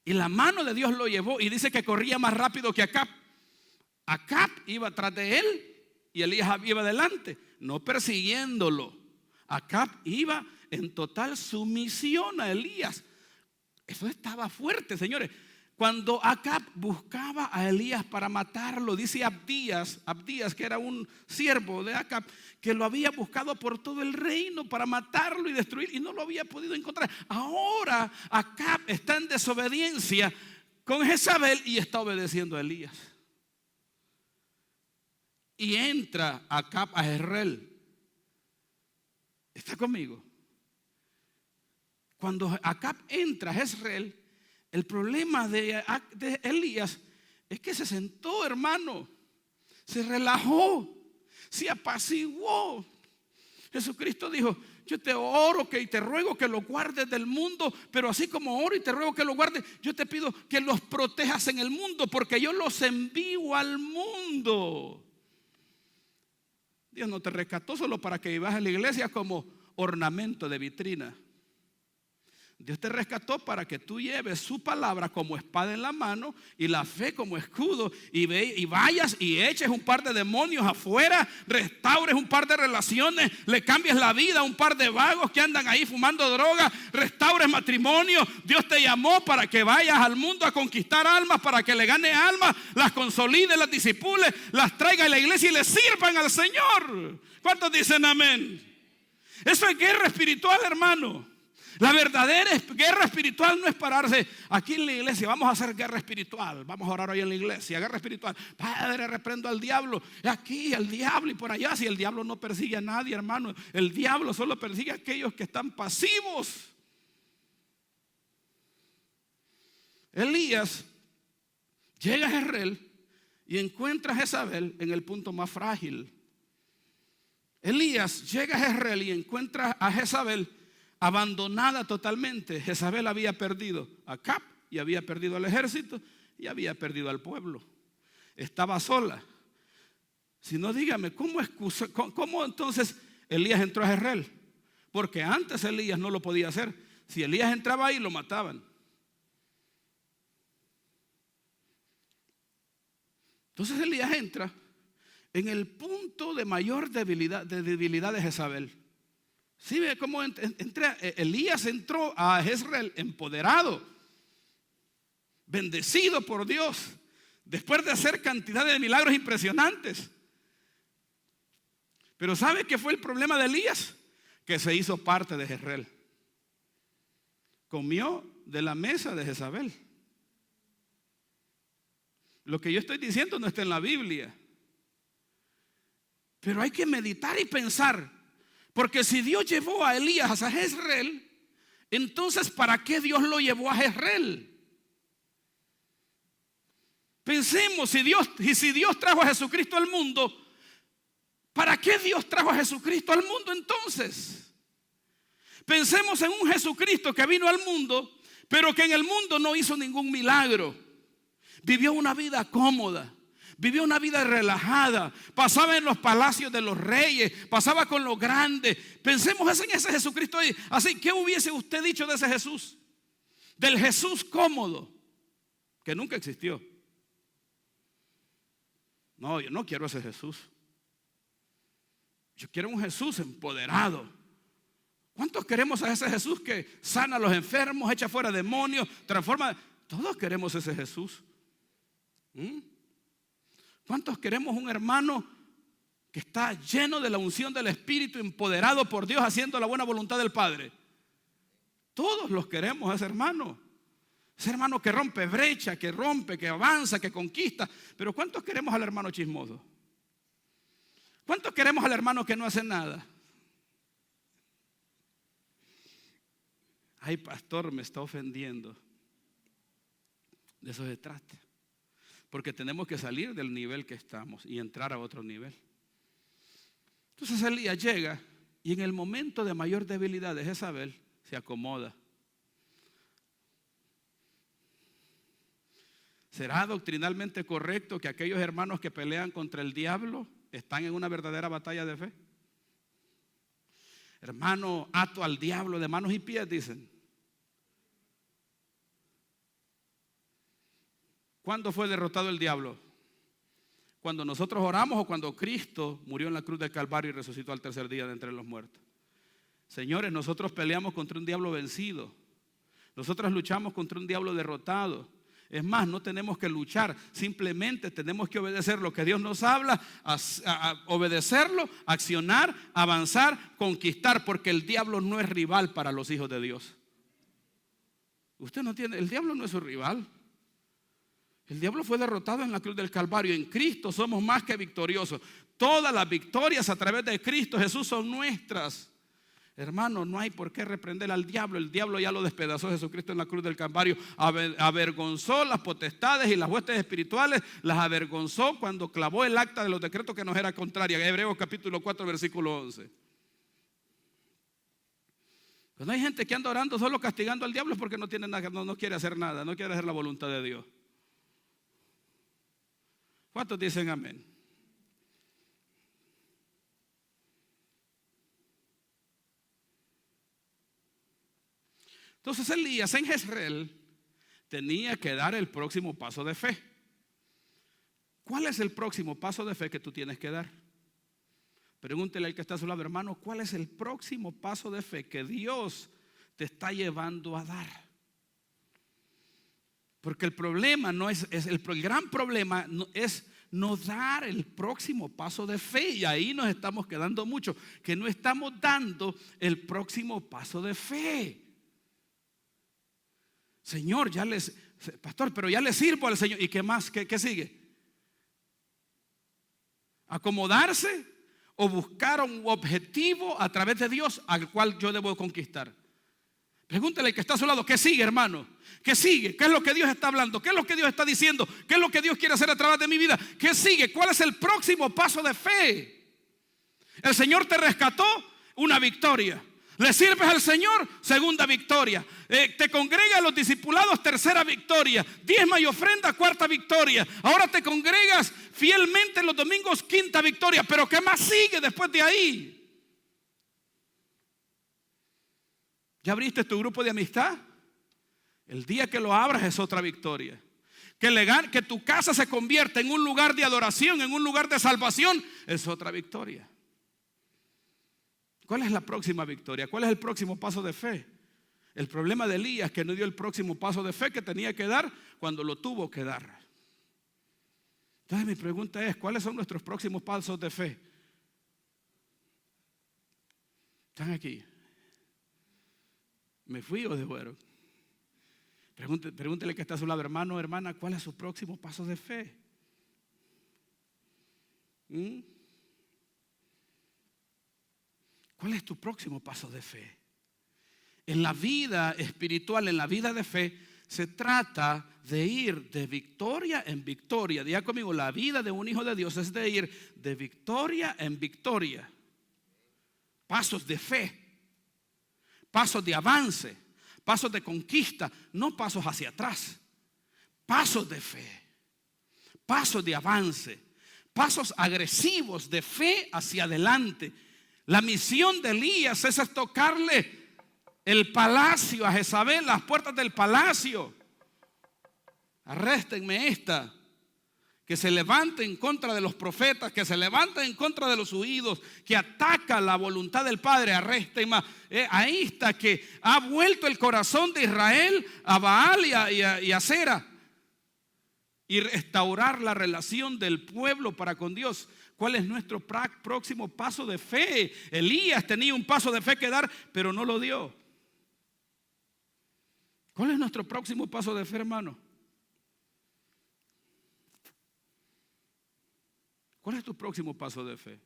Y la mano de Dios lo llevó. Y dice que corría más rápido que Acab. Acab iba atrás de él y Elías iba adelante, no persiguiéndolo. Acab iba en total sumisión a Elías. Eso estaba fuerte, señores. Cuando Acab buscaba a Elías para matarlo, dice Abdías, que era un siervo de Acab, que lo había buscado por todo el reino para matarlo y destruir, y no lo había podido encontrar. Ahora Acab está en desobediencia con Jezabel y está obedeciendo a Elías. Y entra Acab a Jezreel. ¿Está conmigo? Cuando Acab entra a Jezreel, el problema de Elías es que se sentó, hermano, se relajó, se apaciguó. Jesucristo dijo: yo te oro y te ruego que los guardes del mundo, pero así como oro y te ruego que los guardes, yo te pido que los protejas en el mundo, porque yo los envío al mundo. Dios no te rescató solo para que vivas en la iglesia como ornamento de vitrina. Dios te rescató para que tú lleves su palabra como espada en la mano y la fe como escudo y vayas y eches un par de demonios afuera, restaures un par de relaciones, le cambies la vida a un par de vagos que andan ahí fumando droga, restaures matrimonio. Dios te llamó para que vayas al mundo a conquistar almas, para que le gane almas, las consolide, las disipule, las traiga a la iglesia y le sirvan al Señor. ¿Cuántos dicen amén? Eso es guerra espiritual, hermano. La verdadera guerra espiritual no es pararse aquí en la iglesia. Vamos a hacer guerra espiritual. Vamos a orar hoy en la iglesia. Guerra espiritual. Padre, reprendo al diablo. Aquí el diablo y por allá. Si el diablo no persigue a nadie, hermano. El diablo solo persigue a aquellos que están pasivos. Elías llega a Jezreel y encuentra a Jezabel en el punto más frágil. Elías llega a Jezreel y encuentra a Jezabel abandonada totalmente. Jezabel había perdido a Acab y había perdido al ejército y había perdido al pueblo. Estaba sola. Si no, dígame, ¿cómo entonces Elías entró a Jezreel? Porque antes Elías no lo podía hacer. Si Elías entraba ahí, lo mataban. Entonces Elías entra en el punto de mayor debilidad de Jezabel. ¿Sí ve cómo Elías entró a Jezreel empoderado, bendecido por Dios, después de hacer cantidad de milagros impresionantes? Pero ¿sabe qué fue el problema de Elías? Que se hizo parte de Jezreel. Comió de la mesa de Jezabel. Lo que yo estoy diciendo no está en la Biblia, pero hay que meditar y pensar. Porque si Dios llevó a Elías a Jezreel, entonces ¿para qué Dios lo llevó a Jezreel? Pensemos, si Dios trajo a Jesucristo al mundo, ¿para qué Dios trajo a Jesucristo al mundo entonces? Pensemos en un Jesucristo que vino al mundo, pero que en el mundo no hizo ningún milagro. Vivió una vida cómoda. Vivió una vida relajada, pasaba en los palacios de los reyes, pasaba con los grandes. Pensemos en ese Jesucristo ahí. Así, ¿qué hubiese usted dicho de ese Jesús? Del Jesús cómodo, que nunca existió. No, yo no quiero ese Jesús. Yo quiero un Jesús empoderado. ¿Cuántos queremos a ese Jesús que sana a los enfermos, echa fuera demonios, transforma? Todos queremos ese Jesús. ¿Cuántos queremos un hermano que está lleno de la unción del Espíritu, empoderado por Dios, haciendo la buena voluntad del Padre? Todos los queremos a ese hermano. Ese hermano que rompe brecha, que rompe, que avanza, que conquista. Pero ¿cuántos queremos al hermano chismoso? ¿Cuántos queremos al hermano que no hace nada? Ay, pastor, me está ofendiendo. De eso se trata. Porque tenemos que salir del nivel que estamos y entrar a otro nivel. Entonces Elías llega y en el momento de mayor debilidad de Jezabel se acomoda. ¿Será doctrinalmente correcto que aquellos hermanos que pelean contra el diablo están en una verdadera batalla de fe? Hermano, ato al diablo de manos y pies, dicen. ¿Cuándo fue derrotado el diablo? ¿Cuando nosotros oramos o cuando Cristo murió en la cruz del Calvario y resucitó al tercer día de entre los muertos? Señores, nosotros peleamos contra un diablo vencido. Nosotros luchamos contra un diablo derrotado. Es más, no tenemos que luchar, simplemente tenemos que obedecer lo que Dios nos habla, obedecerlo, accionar, avanzar, conquistar, porque el diablo no es rival para los hijos de Dios. Usted no tiene, el diablo no es su rival. El diablo fue derrotado en la cruz del Calvario. En Cristo somos más que victoriosos. Todas las victorias a través de Cristo Jesús son nuestras. Hermano, no hay por qué reprender al diablo. El diablo ya lo despedazó Jesucristo en la cruz del Calvario. Avergonzó las potestades y las huestes espirituales. Las avergonzó cuando clavó el acta de los decretos que nos era contraria. Hebreos capítulo 4 versículo 11. Cuando hay gente que anda orando solo castigando al diablo es porque no tiene nada, no quiere hacer nada, no quiere hacer la voluntad de Dios. ¿Cuántos dicen amén? Entonces Elías en Jezreel tenía que dar el próximo paso de fe. ¿Cuál es el próximo paso de fe que tú tienes que dar? Pregúntele al que está a su lado, hermano, ¿cuál es el próximo paso de fe que Dios te está llevando a dar? Porque el problema no es el gran problema es no dar el próximo paso de fe. Y ahí nos estamos quedando mucho, que no estamos dando el próximo paso de fe. Señor, pastor, pero ya le sirvo al Señor. ¿Y qué más? ¿Qué sigue? ¿Acomodarse o buscar un objetivo a través de Dios al cual yo debo conquistar? Pregúntele al que está a su lado, ¿qué sigue, hermano? ¿Qué sigue? ¿Qué es lo que Dios está hablando? ¿Qué es lo que Dios está diciendo? ¿Qué es lo que Dios quiere hacer a través de mi vida? ¿Qué sigue? ¿Cuál es el próximo paso de fe? El Señor te rescató, una victoria. Le sirves al Señor, segunda victoria. Te congregas a los discipulados, tercera victoria. Diezma y ofrenda, cuarta victoria. Ahora te congregas fielmente los domingos, quinta victoria. Pero ¿qué más sigue después de ahí? ¿Ya abriste tu grupo de amistad? El día que lo abras es otra victoria. Que tu casa se convierta en un lugar de adoración, en un lugar de salvación, es otra victoria. ¿Cuál es la próxima victoria? ¿Cuál es el próximo paso de fe? El problema de Elías es que no dio el próximo paso de fe que tenía que dar cuando lo tuvo que dar. Entonces mi pregunta es, ¿cuáles son nuestros próximos pasos de fe? ¿Están aquí? ¿Me fui o de fueron? Pregúntele que está a su lado, hermano o hermana, ¿cuál es su próximo paso de fe? ¿Cuál es tu próximo paso de fe? En la vida espiritual, en la vida de fe, se trata de ir de victoria en victoria. Diga conmigo, la vida de un hijo de Dios es de ir de victoria en victoria. Pasos de fe. Pasos de avance, pasos de conquista, no pasos hacia atrás, pasos de fe, pasos de avance, pasos agresivos de fe hacia adelante. La misión de Elías es tocarle el palacio a Jezabel, las puertas del palacio. Arréstenme esta, que se levanta en contra de los profetas, que se levanta en contra de los huidos, que ataca la voluntad del Padre. Arréstenme. Ahí está, que ha vuelto el corazón de Israel a Baal y a Sera, y restaurar la relación del pueblo para con Dios. ¿Cuál es nuestro próximo paso de fe? Elías tenía un paso de fe que dar, pero no lo dio. ¿Cuál es nuestro próximo paso de fe, hermano? ¿Cuál es tu próximo paso de fe?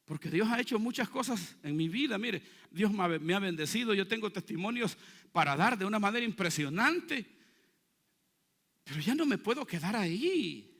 Porque Dios ha hecho muchas cosas en mi vida. Mire, Dios me ha bendecido. Yo tengo testimonios para dar de una manera impresionante. Pero ya no me puedo quedar ahí.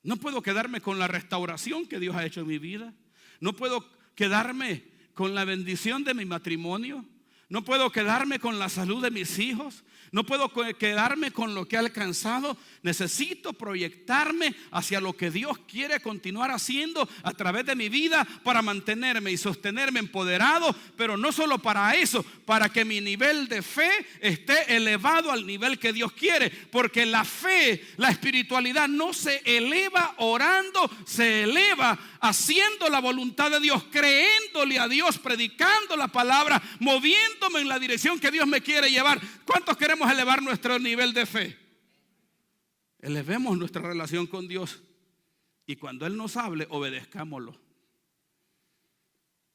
No puedo quedarme con la restauración que Dios ha hecho en mi vida. No puedo quedarme con la bendición de mi matrimonio. No puedo quedarme con la salud de mis hijos. No puedo quedarme con lo que he alcanzado. Necesito proyectarme hacia lo que Dios quiere continuar haciendo a través de mi vida para mantenerme y sostenerme empoderado. Pero no solo para eso, para que mi nivel de fe esté elevado al nivel que Dios quiere. Porque la fe, la espiritualidad no se eleva orando, se eleva haciendo la voluntad de Dios, creyéndole a Dios, predicando la palabra, moviéndome en la dirección que Dios me quiere llevar. ¿Cuántos queremos elevar nuestro nivel de fe? Elevemos nuestra relación con Dios y cuando Él nos hable, obedezcámoslo.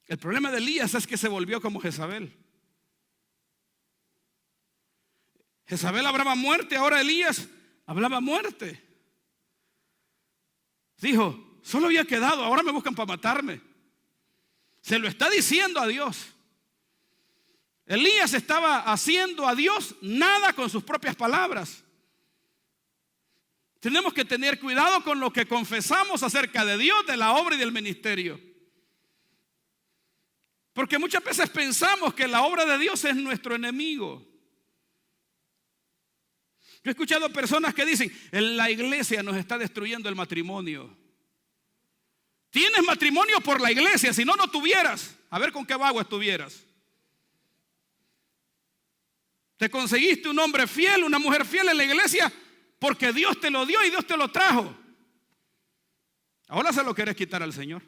El problema de Elías es que se volvió como Jezabel. Jezabel hablaba muerte, ahora Elías hablaba muerte. Dijo, solo había quedado, ahora me buscan para matarme. Se lo está diciendo a Dios. Elías estaba haciendo a Dios nada con sus propias palabras. Tenemos que tener cuidado con lo que confesamos acerca de Dios, de la obra y del ministerio. Porque muchas veces pensamos que la obra de Dios es nuestro enemigo. Yo he escuchado personas que dicen, en la iglesia nos está destruyendo el matrimonio. Tienes matrimonio por la iglesia, si no, no tuvieras. A ver con qué vago estuvieras. Te conseguiste un hombre fiel, una mujer fiel en la iglesia porque Dios te lo dio y Dios te lo trajo. Ahora se lo quieres quitar al Señor.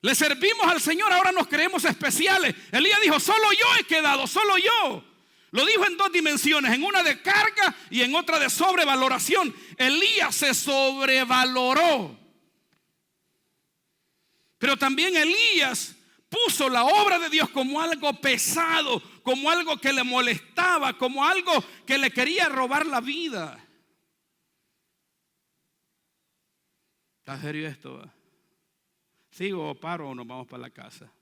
Le servimos al Señor, ahora nos creemos especiales. Elías dijo, solo yo he quedado, solo yo. Lo dijo en dos dimensiones, en una de carga y en otra de sobrevaloración. Elías se sobrevaloró. Pero también Elías puso la obra de Dios como algo pesado, como algo que le molestaba, como algo que le quería robar la vida. ¿Está serio esto? ¿Sigo o paro o nos vamos para la casa?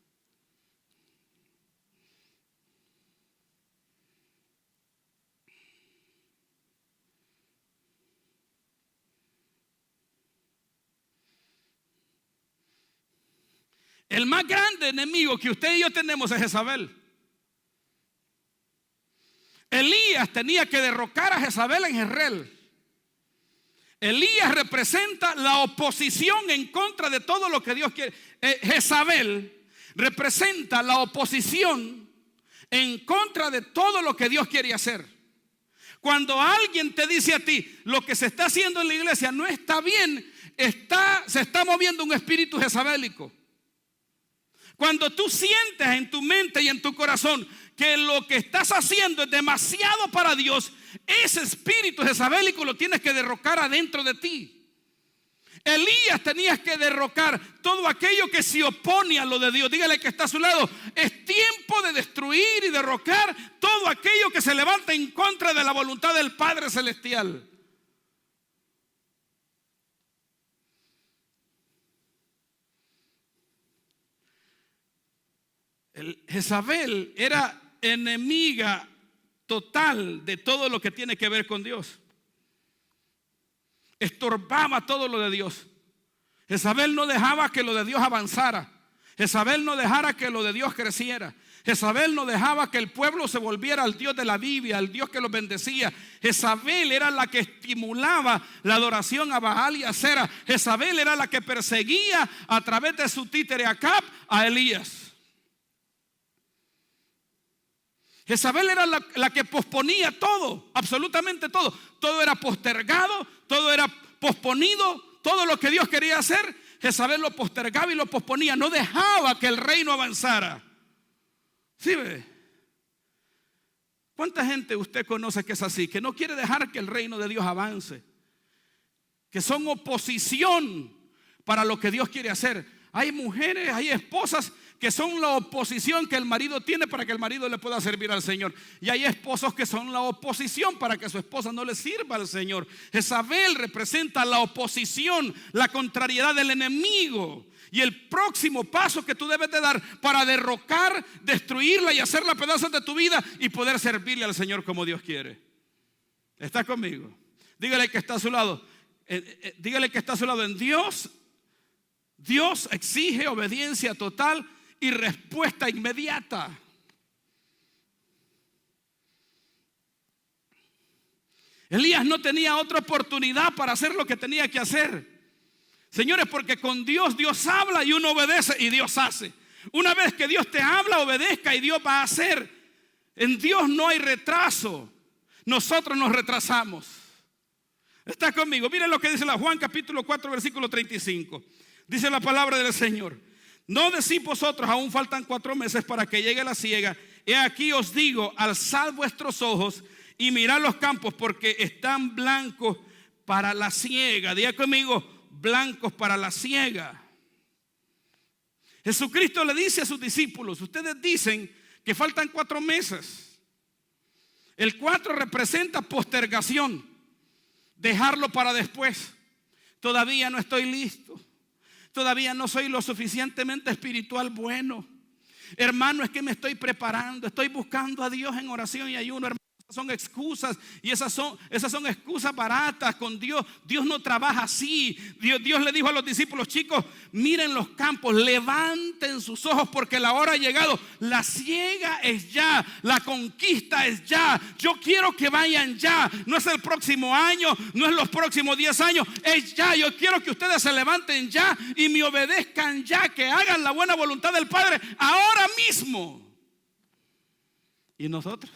El más grande enemigo que usted y yo tenemos es Jezabel. Elías tenía que derrocar a Jezabel en Jezreel. Elías representa la oposición en contra de todo lo que Dios quiere. Jezabel representa la oposición en contra de todo lo que Dios quiere hacer. Cuando alguien te dice a ti, lo que se está haciendo en la iglesia no está bien, se está moviendo un espíritu jezabélico. Cuando tú sientes en tu mente y en tu corazón que lo que estás haciendo es demasiado para Dios, ese espíritu jezabélico lo tienes que derrocar adentro de ti. Elías tenía que derrocar todo aquello que se opone a lo de Dios. Dígale que está a su lado, es tiempo de destruir y derrocar todo aquello que se levanta en contra de la voluntad del Padre Celestial. Jezabel era enemiga total de todo lo que tiene que ver con Dios. Estorbaba todo lo de Dios. Jezabel no dejaba que lo de Dios avanzara. Jezabel no dejara que lo de Dios creciera. Jezabel no dejaba que el pueblo se volviera al Dios de la Biblia, al Dios que los bendecía. Jezabel era la que estimulaba la adoración a Baal y a Asera. Jezabel era la que perseguía a través de su títere Acab a Elías. Jezabel era la que posponía todo, absolutamente todo. Todo era postergado, todo era posponido. Todo lo que Dios quería hacer, Jezabel lo postergaba y lo posponía. No dejaba que el reino avanzara. ¿Sí ve? ¿Cuánta gente usted conoce que es así? Que no quiere dejar que el reino de Dios avance. Que son oposición para lo que Dios quiere hacer. Hay mujeres, hay esposas que son la oposición que el marido tiene para que el marido le pueda servir al Señor. Y hay esposos que son la oposición para que su esposa no le sirva al Señor. Jezabel representa la oposición, la contrariedad del enemigo. Y el próximo paso que tú debes de dar para derrocar, destruirla y hacerla pedazos de tu vida y poder servirle al Señor como Dios quiere. ¿Está conmigo? Dígale que está a su lado. Dígale que está a su lado. En Dios exige obediencia total y respuesta inmediata. Elías no tenía otra oportunidad para hacer lo que tenía que hacer. Señores, porque con Dios habla y uno obedece y Dios hace. Una vez que Dios te habla, obedezca y Dios va a hacer. En Dios no hay retraso. Nosotros nos retrasamos. ¿Está conmigo? Miren lo que dice la Juan capítulo 4 versículo 35. Dice la palabra del Señor: no decís vosotros, aún faltan 4 meses para que llegue la siega. He aquí os digo, alzad vuestros ojos y mirad los campos, porque están blancos para la siega. Diga conmigo, blancos para la siega. Jesucristo le dice a sus discípulos: ustedes dicen que faltan 4 meses. El 4 representa postergación, dejarlo para después. Todavía no estoy listo. Todavía no soy lo suficientemente espiritual bueno. Hermano, es que me estoy preparando. Estoy buscando a Dios en oración y ayuno. Hermano, son excusas, y esas son excusas baratas con Dios. Dios no trabaja así. Dios le dijo a los discípulos: chicos, miren los campos, levanten sus ojos porque la hora ha llegado. La siega es ya, la conquista es ya. Yo quiero que vayan ya. No es el próximo año, no es los próximos 10 años, es ya. Yo quiero que ustedes se levanten ya y me obedezcan ya, que hagan la buena voluntad del Padre ahora mismo. ¿Y nosotros?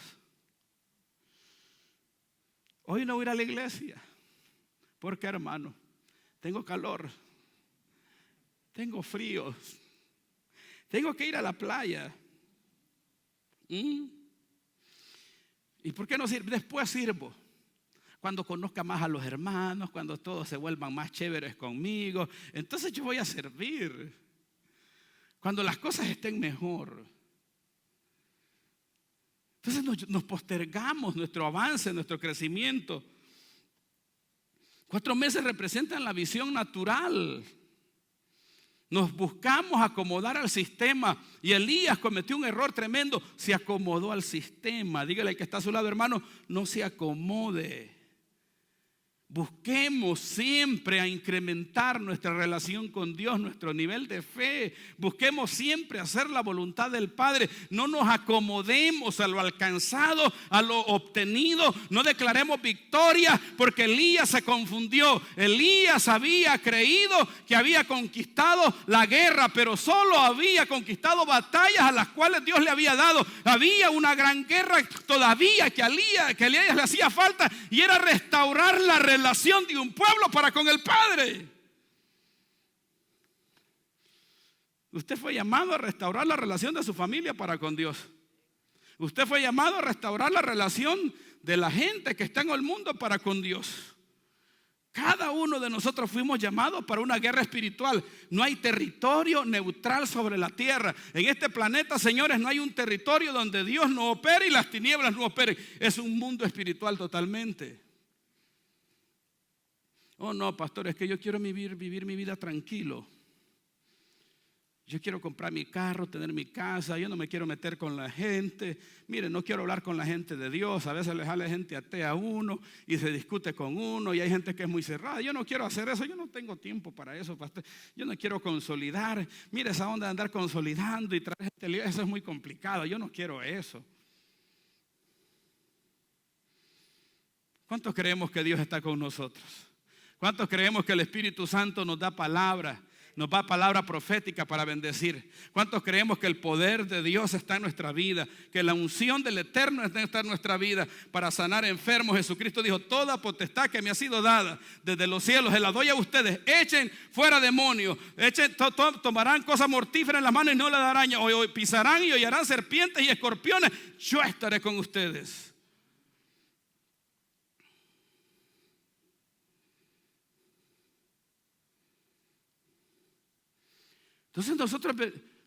Hoy no voy a ir a la iglesia. ¿Por qué, hermano? Tengo calor, tengo frío, tengo que ir a la playa. ¿Y por qué no sirvo? Después sirvo. Cuando conozca más a los hermanos, cuando todos se vuelvan más chéveres conmigo, entonces yo voy a servir. Cuando las cosas estén mejor. Entonces nos postergamos nuestro avance, nuestro crecimiento. 4 meses representan la visión natural. Nos buscamos acomodar al sistema. Y Elías cometió un error tremendo. Se acomodó al sistema. Dígale al que está a su lado: hermano, no se acomode. Busquemos siempre a incrementar nuestra relación con Dios, nuestro nivel de fe. Busquemos siempre hacer la voluntad del Padre. No nos acomodemos a lo alcanzado, a lo obtenido. No declaremos victoria, porque Elías se confundió. Elías había creído que había conquistado la guerra, pero solo había conquistado batallas a las cuales Dios le había dado. Había una gran guerra todavía que a Elías le hacía falta, y era restaurar la relación de un pueblo para con el Padre. Usted fue llamado a restaurar la relación de su familia para con Dios. Usted fue llamado a restaurar la relación de la gente que está en el mundo para con Dios. Cada uno de nosotros fuimos llamados para una guerra espiritual. No hay territorio neutral sobre la tierra. En este planeta, señores, no hay un territorio donde Dios no opere y las tinieblas no operen. Es un mundo espiritual totalmente. Oh no, pastor, es que yo quiero vivir mi vida tranquilo. Yo quiero comprar mi carro, tener mi casa. Yo no me quiero meter con la gente. Mire, no quiero hablar con la gente de Dios. A veces le jala gente atea a uno y se discute con uno, y hay gente que es muy cerrada. Yo no quiero hacer eso. Yo no tengo tiempo para eso, pastor. Yo no quiero consolidar. Mire, esa onda de andar consolidando y traer gente, eso es muy complicado. Yo no quiero eso. ¿Cuántos creemos que Dios está con nosotros? ¿Cuántos creemos que el Espíritu Santo nos da palabra? Nos da palabra profética para bendecir. ¿Cuántos creemos que el poder de Dios está en nuestra vida? Que la unción del Eterno está en nuestra vida para sanar enfermos. Jesucristo dijo: toda potestad que me ha sido dada desde los cielos se la doy a ustedes. Echen fuera demonios. Tomarán cosas mortíferas en las manos y no le darán. O pisarán y hollarán serpientes y escorpiones. Yo estaré con ustedes. Entonces nosotros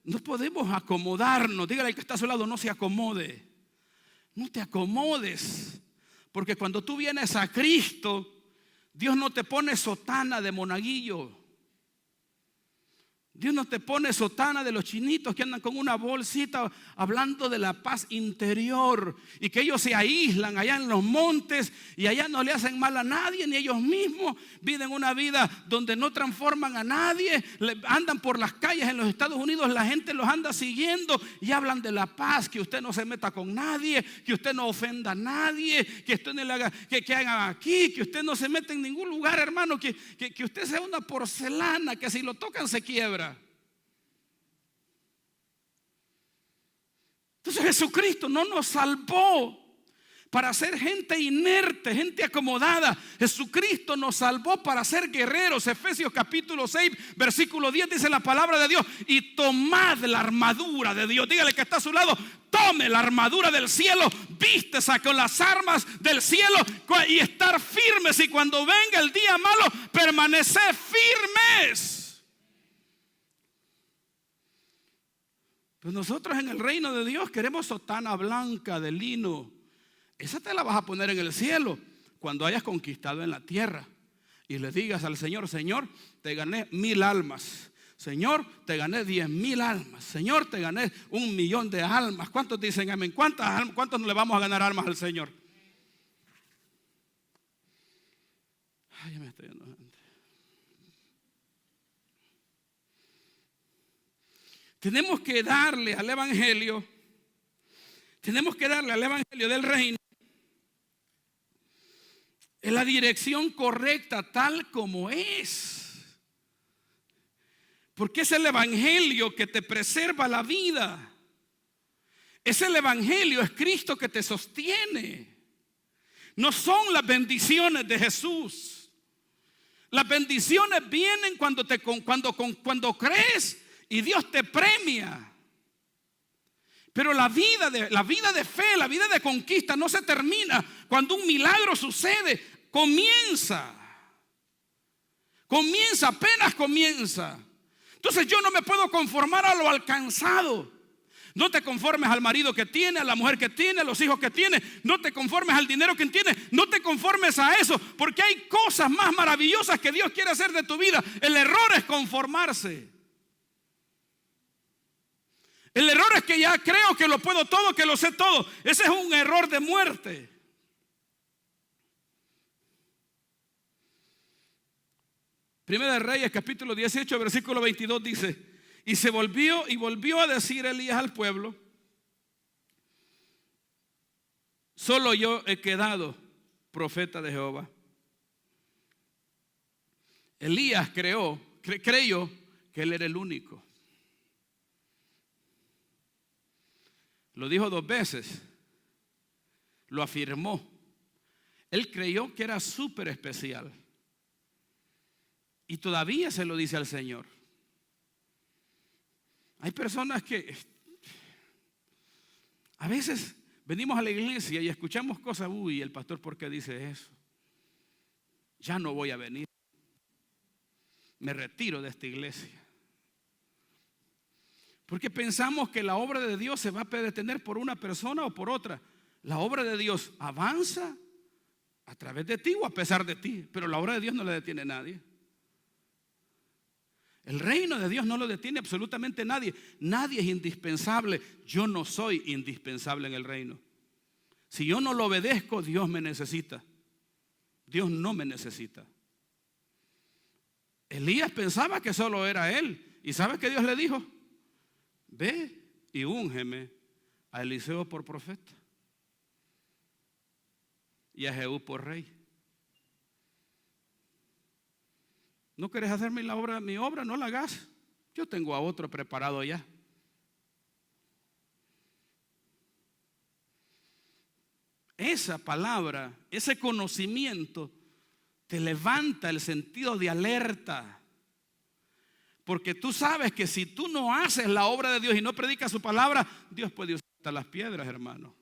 no podemos acomodarnos. Dígale al que está a su lado: no se acomode. No te acomodes. Porque cuando tú vienes a Cristo, Dios no te pone sotana de monaguillo. Dios no te pone sotana de los chinitos que andan con una bolsita hablando de la paz interior, y que ellos se aíslan allá en los montes y allá no le hacen mal a nadie, ni ellos mismos viven una vida donde no transforman a nadie. Andan por las calles en los Estados Unidos, la gente los anda siguiendo y hablan de la paz, que usted no se meta con nadie, que usted no ofenda a nadie, que usted no le haga, que hagan aquí, que usted no se meta en ningún lugar, hermano, que usted sea una porcelana que si lo tocan se quiebra. Entonces Jesucristo no nos salvó para ser gente inerte, gente acomodada. Jesucristo nos salvó para ser guerreros. Efesios capítulo 6 versículo 10 dice la palabra de Dios: y tomad la armadura de Dios. Dígale que está a su lado: tome la armadura del cielo, vístese con las armas del cielo y estar firmes, y cuando venga el día malo, permanecer firmes. Pues nosotros en el reino de Dios queremos sotana blanca de lino. Esa te la vas a poner en el cielo cuando hayas conquistado en la tierra y le digas al Señor: Señor, te gané 1000 almas. Señor, te gané 10,000 almas. Señor, te gané 1,000,000 de almas. ¿Cuántos dicen amén? ¿Cuántos le vamos a ganar almas al Señor? Ay, ya me estoy enojando. Tenemos que darle al Evangelio, del reino en la dirección correcta, tal como es. Porque es el Evangelio que te preserva la vida. Es el Evangelio, es Cristo que te sostiene. No son las bendiciones de Jesús. Las bendiciones vienen cuando crees y Dios te premia. Pero la vida de fe, la vida de conquista no se termina cuando un milagro sucede. Apenas comienza. Entonces yo no me puedo conformar a lo alcanzado. No te conformes al marido que tiene, a la mujer que tiene, a los hijos que tiene. No te conformes al dinero que tiene. No te conformes a eso, porque hay cosas más maravillosas que Dios quiere hacer de tu vida. El error es conformarse. El error es que ya creo que lo puedo todo, que lo sé todo. Ese es un error de muerte. Primera de Reyes, capítulo 18, versículo 22 dice: y volvió a decir Elías al pueblo: solo yo he quedado profeta de Jehová. Elías creyó que él era el único. Lo dijo 2 veces. Lo afirmó. Él creyó que era súper especial. Y todavía se lo dice al Señor. Hay personas que a veces venimos a la iglesia y escuchamos cosas. Uy, el pastor, ¿por qué dice eso? Ya no voy a venir. Me retiro de esta iglesia. Porque pensamos que la obra de Dios se va a detener por una persona o por otra. La obra de Dios avanza a través de ti o a pesar de ti. Pero la obra de Dios no la detiene nadie. El reino de Dios no lo detiene absolutamente nadie. Nadie es indispensable. Yo no soy indispensable en el reino. Si yo no lo obedezco, Dios me necesita. Dios no me necesita. Elías pensaba que solo era él. ¿Y sabe qué Dios le dijo? Ve y úngeme a Eliseo por profeta y a Jehú por rey. ¿No querés hacer mi obra? No la hagas. Yo tengo a otro preparado ya. Esa palabra, ese conocimiento te levanta el sentido de alerta. Porque tú sabes que si tú no haces la obra de Dios y no predicas su palabra, Dios puede usar hasta las piedras, hermano.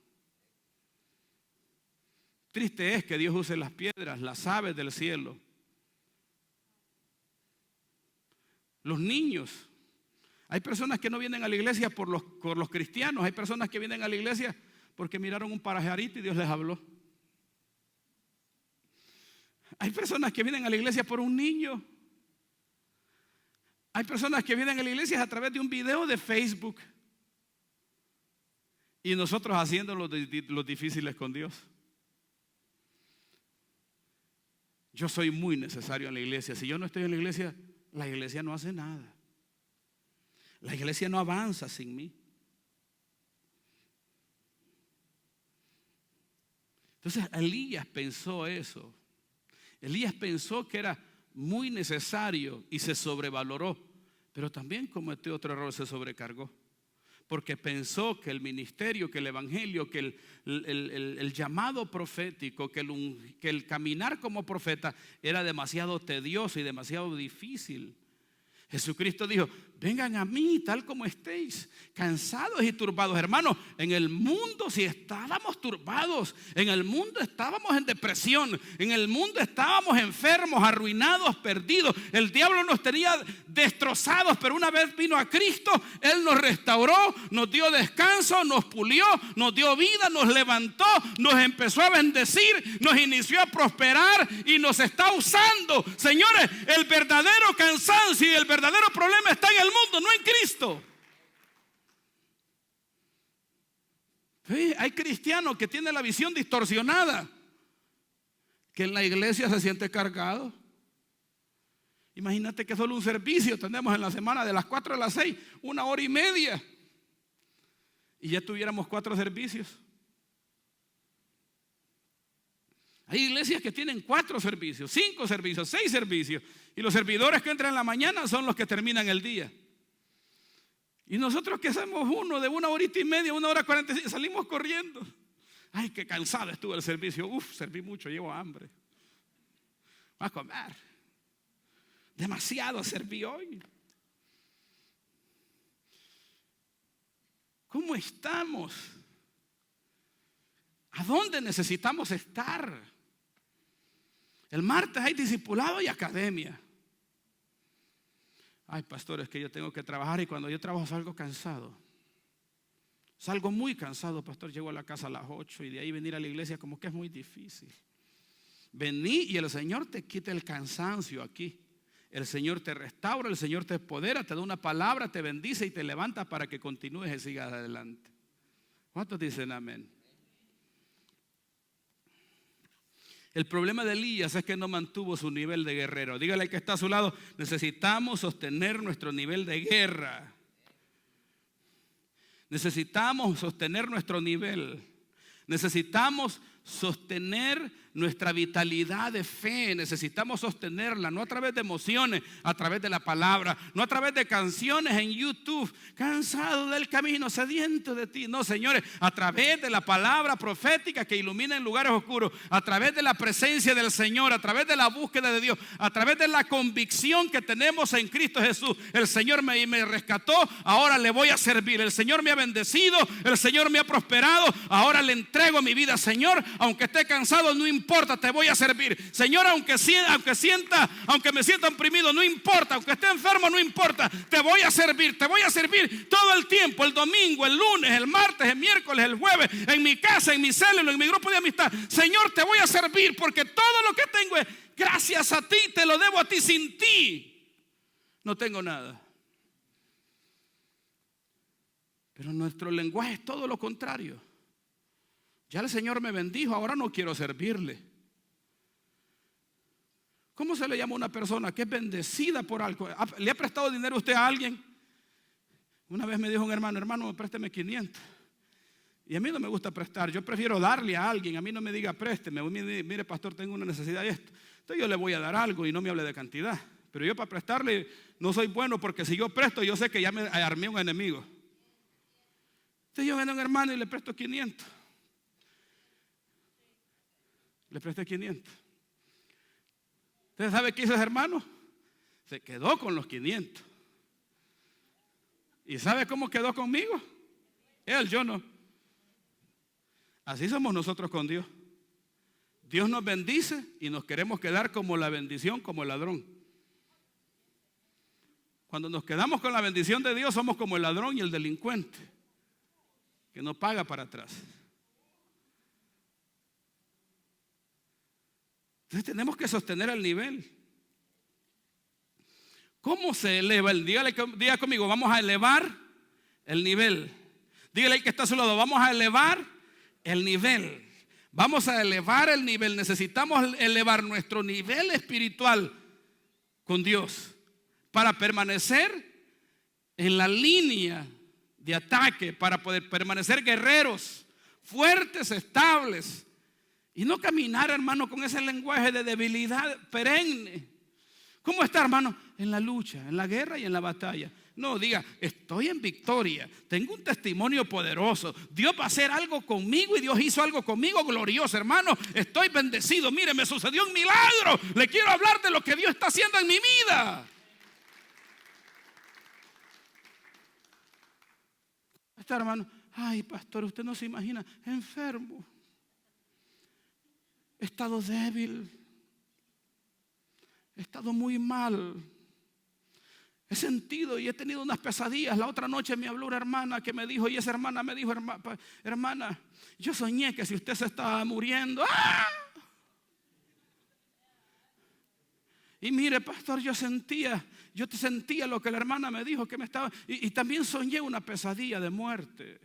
Triste es que Dios use las piedras, las aves del cielo, los niños. Hay personas que no vienen a la iglesia por los cristianos. Hay personas que vienen a la iglesia porque miraron un pajarito y Dios les habló. Hay personas que vienen a la iglesia por un niño. Hay personas que vienen a la iglesia a través de un video de Facebook. Y nosotros haciendo los difíciles con Dios. Yo soy muy necesario en la iglesia. Si yo no estoy en la iglesia no hace nada. La iglesia no avanza sin mí. Entonces Elías pensó eso. Elías pensó que era muy necesario y se sobrevaloró, pero también cometió otro error, se sobrecargó, porque pensó que el ministerio, que el evangelio, que el llamado profético, que el caminar como profeta era demasiado tedioso y demasiado difícil. Jesucristo dijo: vengan a mí tal como estéis, cansados y turbados. Hermanos, en el mundo si estábamos turbados, en el mundo estábamos en depresión, en el mundo estábamos enfermos, arruinados, perdidos. El diablo nos tenía destrozados, pero una vez vino a Cristo, Él nos restauró, nos dio descanso, nos pulió, nos dio vida, nos levantó, nos empezó a bendecir, nos inició a prosperar y nos está usando. Señores, el verdadero cansancio y el verdadero problema está en el mundo, no en Cristo. Sí, hay cristianos que tienen la visión distorsionada, que en la iglesia se siente cargado. Imagínate que solo un servicio tenemos en la semana de las 4 a las 6, 1 hora y media. Y ya tuviéramos 4 servicios. Hay iglesias que tienen 4 servicios, 5 servicios, 6 servicios. Y los servidores que entran en la mañana son los que terminan el día. Y nosotros que hacemos uno de 1 hora y media, 1 hora 45, salimos corriendo. Ay, qué cansado estuvo el servicio. Serví mucho, llevo hambre. Voy a comer. Demasiado serví hoy. ¿Cómo estamos? ¿A dónde necesitamos estar? El martes hay discipulado y academia. Ay, pastor, es que yo tengo que trabajar y cuando yo trabajo salgo cansado. Salgo muy cansado, pastor. Llego a la casa a las 8 y de ahí venir a la iglesia como que es muy difícil. Vení y el Señor te quita el cansancio aquí. El Señor te restaura, el Señor te empodera, te da una palabra, te bendice y te levanta para que continúes y sigas adelante. ¿Cuántos dicen amén? El problema de Elías es que no mantuvo su nivel de guerrero. Dígale al que está a su lado, necesitamos sostener nuestro nivel de guerra. Necesitamos sostener nuestro nivel. Necesitamos sostener nuestra vitalidad de fe. Necesitamos sostenerla, no a través de emociones, a través de la palabra, no a través de canciones en YouTube, cansado del camino, sediento de ti. No, señores, a través de la palabra profética que ilumina en lugares oscuros, a través de la presencia del Señor, a través de la búsqueda de Dios, a través de la convicción que tenemos en Cristo Jesús. El Señor me rescató, ahora le voy a servir. El Señor me ha bendecido, el Señor me ha prosperado, ahora le entrego mi vida. Señor, aunque esté cansado, no importa, te voy a servir. Señor, aunque me sienta oprimido, no importa. Aunque esté enfermo, no importa. Te voy a servir todo el tiempo. El domingo, el lunes, el martes, el miércoles, el jueves, en mi casa, en mi célula, en mi grupo de amistad. Señor, te voy a servir porque todo lo que tengo es gracias a ti. Te lo debo a ti. Sin ti no tengo nada. Pero nuestro lenguaje es todo lo contrario. Ya el Señor me bendijo, ahora no quiero servirle. ¿Cómo se le llama a una persona que es bendecida por algo? ¿Le ha prestado dinero usted a alguien? Una vez me dijo un hermano, présteme 500. Y a mí no me gusta prestar, yo prefiero darle a alguien. A mí no me diga présteme, mire pastor, tengo una necesidad de esto. Entonces yo le voy a dar algo y no me hable de cantidad. Pero yo para prestarle no soy bueno, porque si yo presto, yo sé que ya me armé un enemigo. Entonces yo vengo a un hermano y le presto 500. Le presté 500. ¿Usted sabe qué hizo ese hermano? Se quedó con los 500. ¿Y sabe cómo quedó conmigo? Él, yo no. Así somos nosotros con Dios. Dios nos bendice y nos queremos quedar como la bendición, como el ladrón. Cuando nos quedamos con la bendición de Dios, somos como el ladrón y el delincuente, que no paga para atrás. Entonces tenemos que sostener el nivel. ¿Cómo se eleva? Diga conmigo, vamos a elevar el nivel. Dígale al que está a su lado, vamos a elevar el nivel. Vamos a elevar el nivel. Necesitamos elevar nuestro nivel espiritual con Dios para permanecer en la línea de ataque, para poder permanecer guerreros, fuertes, estables. Y no caminar, hermano, con ese lenguaje de debilidad perenne. ¿Cómo está, hermano? En la lucha, en la guerra y en la batalla. No, diga, estoy en victoria, tengo un testimonio poderoso. Dios va a hacer algo conmigo y Dios hizo algo conmigo glorioso, hermano. Estoy bendecido, mire, me sucedió un milagro. Le quiero hablar de lo que Dios está haciendo en mi vida. Está, hermano, ay, pastor, usted no se imagina, enfermo. He estado débil, he estado muy mal, he sentido y he tenido unas pesadillas. La otra noche me habló una hermana que me dijo, y esa hermana me dijo, hermana, yo soñé que si usted se estaba muriendo. ¡Ah! Y mire, pastor, yo sentía lo que la hermana me dijo que me estaba, y también soñé una pesadilla de muerte.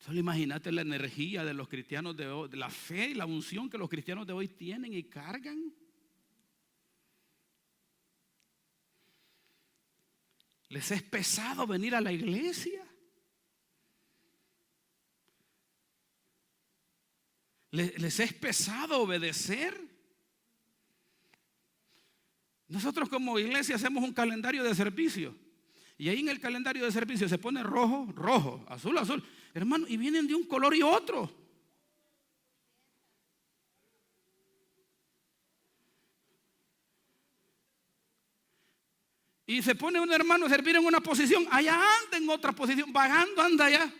Solo imagínate la energía de los cristianos de hoy, de la fe y la unción que los cristianos de hoy tienen y cargan. Les es pesado venir a la iglesia. Les es pesado obedecer. Nosotros como iglesia hacemos un calendario de servicio. Y ahí en el calendario de servicio se pone rojo, rojo, azul, azul. Hermano, y vienen de un color y otro. Y se pone un hermano a servir en una posición, allá anda en otra posición, vagando anda allá.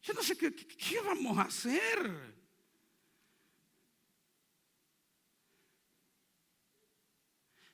Yo no sé qué vamos a hacer.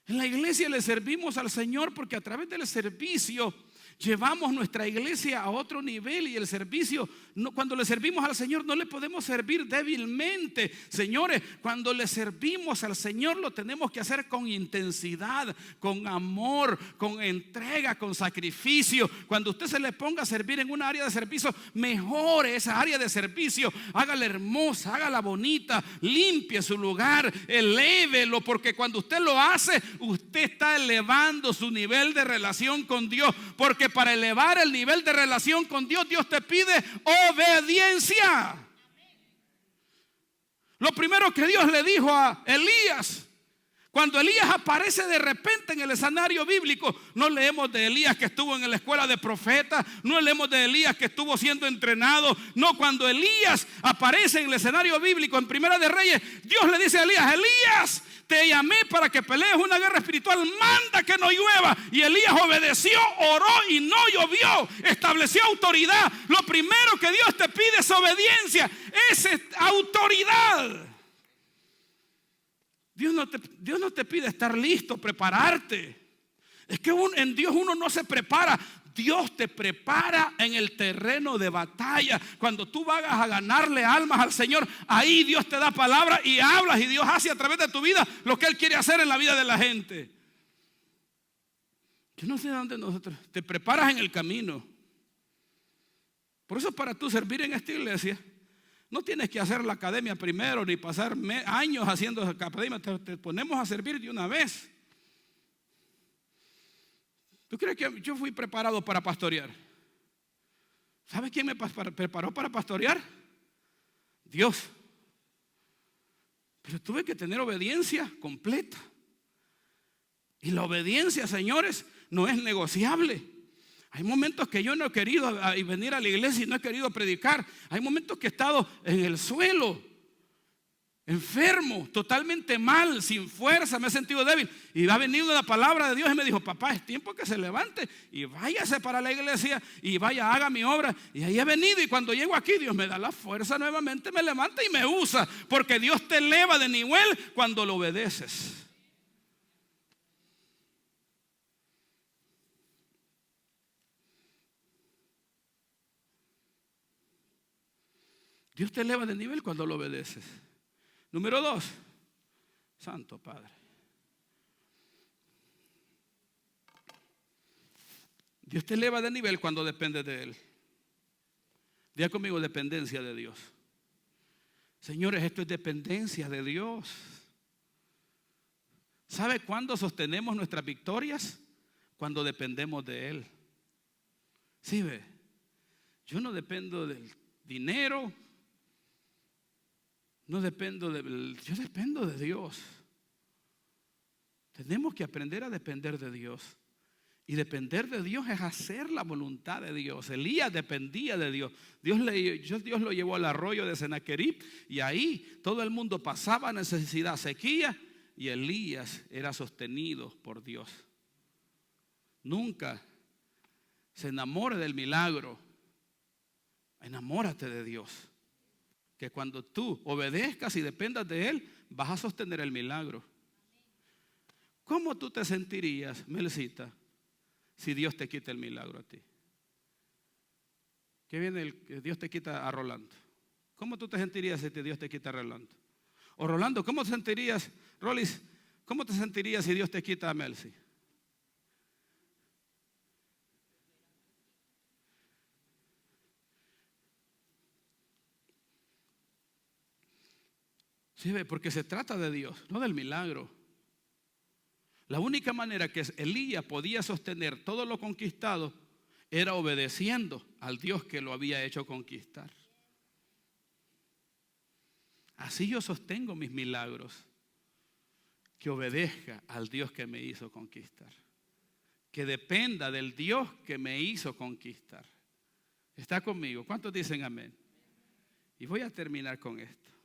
En la iglesia le servimos al Señor porque a través del servicio llevamos nuestra iglesia a otro nivel. Y el servicio, cuando le servimos al Señor no le podemos servir débilmente. Señores, cuando le servimos al Señor lo tenemos que hacer con intensidad, con amor, con entrega, con sacrificio. Cuando usted se le ponga a servir en una área de servicio, mejore esa área de servicio, hágala hermosa, hágala bonita, limpie su lugar, elévelo, porque cuando usted lo hace, usted está elevando su nivel de relación con Dios. Porque para elevar el nivel de relación con Dios, Dios te pide obediencia. Lo primero que Dios le dijo a Elías, cuando Elías aparece de repente en el escenario bíblico, no leemos de Elías que estuvo en la escuela de profetas, no leemos de Elías que estuvo siendo entrenado. No, cuando Elías aparece en el escenario bíblico en Primera de Reyes, Dios le dice a Elías: Elías, te llamé para que pelees una guerra espiritual, manda que no llueva. Y Elías obedeció, oró y no llovió, estableció autoridad. Lo primero que Dios te pide es obediencia, es autoridad. Dios no te pide estar listo, prepararte. Es que en Dios uno no se prepara. Dios te prepara en el terreno de batalla. Cuando tú vayas a ganarle almas al Señor, ahí Dios te da palabra y hablas, y Dios hace a través de tu vida lo que Él quiere hacer en la vida de la gente. Yo no sé dónde nosotros te preparas en el camino. Por eso, para tú servir en esta iglesia, no tienes que hacer la academia primero, ni pasar años haciendo esa academia. Te ponemos a servir de una vez. ¿Tú crees que yo fui preparado para pastorear? ¿Sabes quién me preparó para pastorear? Dios. Pero tuve que tener obediencia completa. Y la obediencia, señores, no es negociable. Hay momentos que yo no he querido venir a la iglesia y no he querido predicar. Hay momentos que he estado en el suelo, enfermo, totalmente mal, sin fuerza, me he sentido débil. Y ha venido la palabra de Dios y me dijo: papá, es tiempo que se levante y váyase para la iglesia y vaya, haga mi obra. Y ahí he venido, y cuando llego aquí, Dios me da la fuerza nuevamente, me levanta y me usa. Porque Dios te eleva de nivel cuando lo obedeces. Dios te eleva de nivel cuando lo obedeces. Número 2, Santo Padre. Dios te eleva de nivel cuando dependes de Él. Diga conmigo: dependencia de Dios. Señores, esto es dependencia de Dios. ¿Sabe cuándo sostenemos nuestras victorias? Cuando dependemos de Él. ¿Sí ve? Yo no dependo del dinero. Yo dependo de Dios. Tenemos que aprender a depender de Dios. Y depender de Dios es hacer la voluntad de Dios. Elías dependía de Dios. Dios lo llevó al arroyo de Senaquerib, y ahí todo el mundo pasaba necesidad, sequía, y Elías era sostenido por Dios. Nunca se enamore del milagro. Enamórate de Dios. Que cuando tú obedezcas y dependas de Él, vas a sostener el milagro. ¿Cómo tú te sentirías, Melcita, si Dios te quita el milagro a ti? ¿Qué viene que Dios te quita a Rolando? ¿Cómo tú te sentirías si Dios te quita a Rolando? O Rolando, ¿cómo te sentirías, Rolis? ¿Cómo te sentirías si Dios te quita a Melcy? ¿Sí ve? Porque se trata de Dios, no del milagro. La única manera que Elías podía sostener todo lo conquistado era obedeciendo al Dios que lo había hecho conquistar. Así yo sostengo mis milagros, que obedezca al Dios que me hizo conquistar, que dependa del Dios que me hizo conquistar. ¿Está conmigo? ¿Cuántos dicen amén? Y voy a terminar con esto.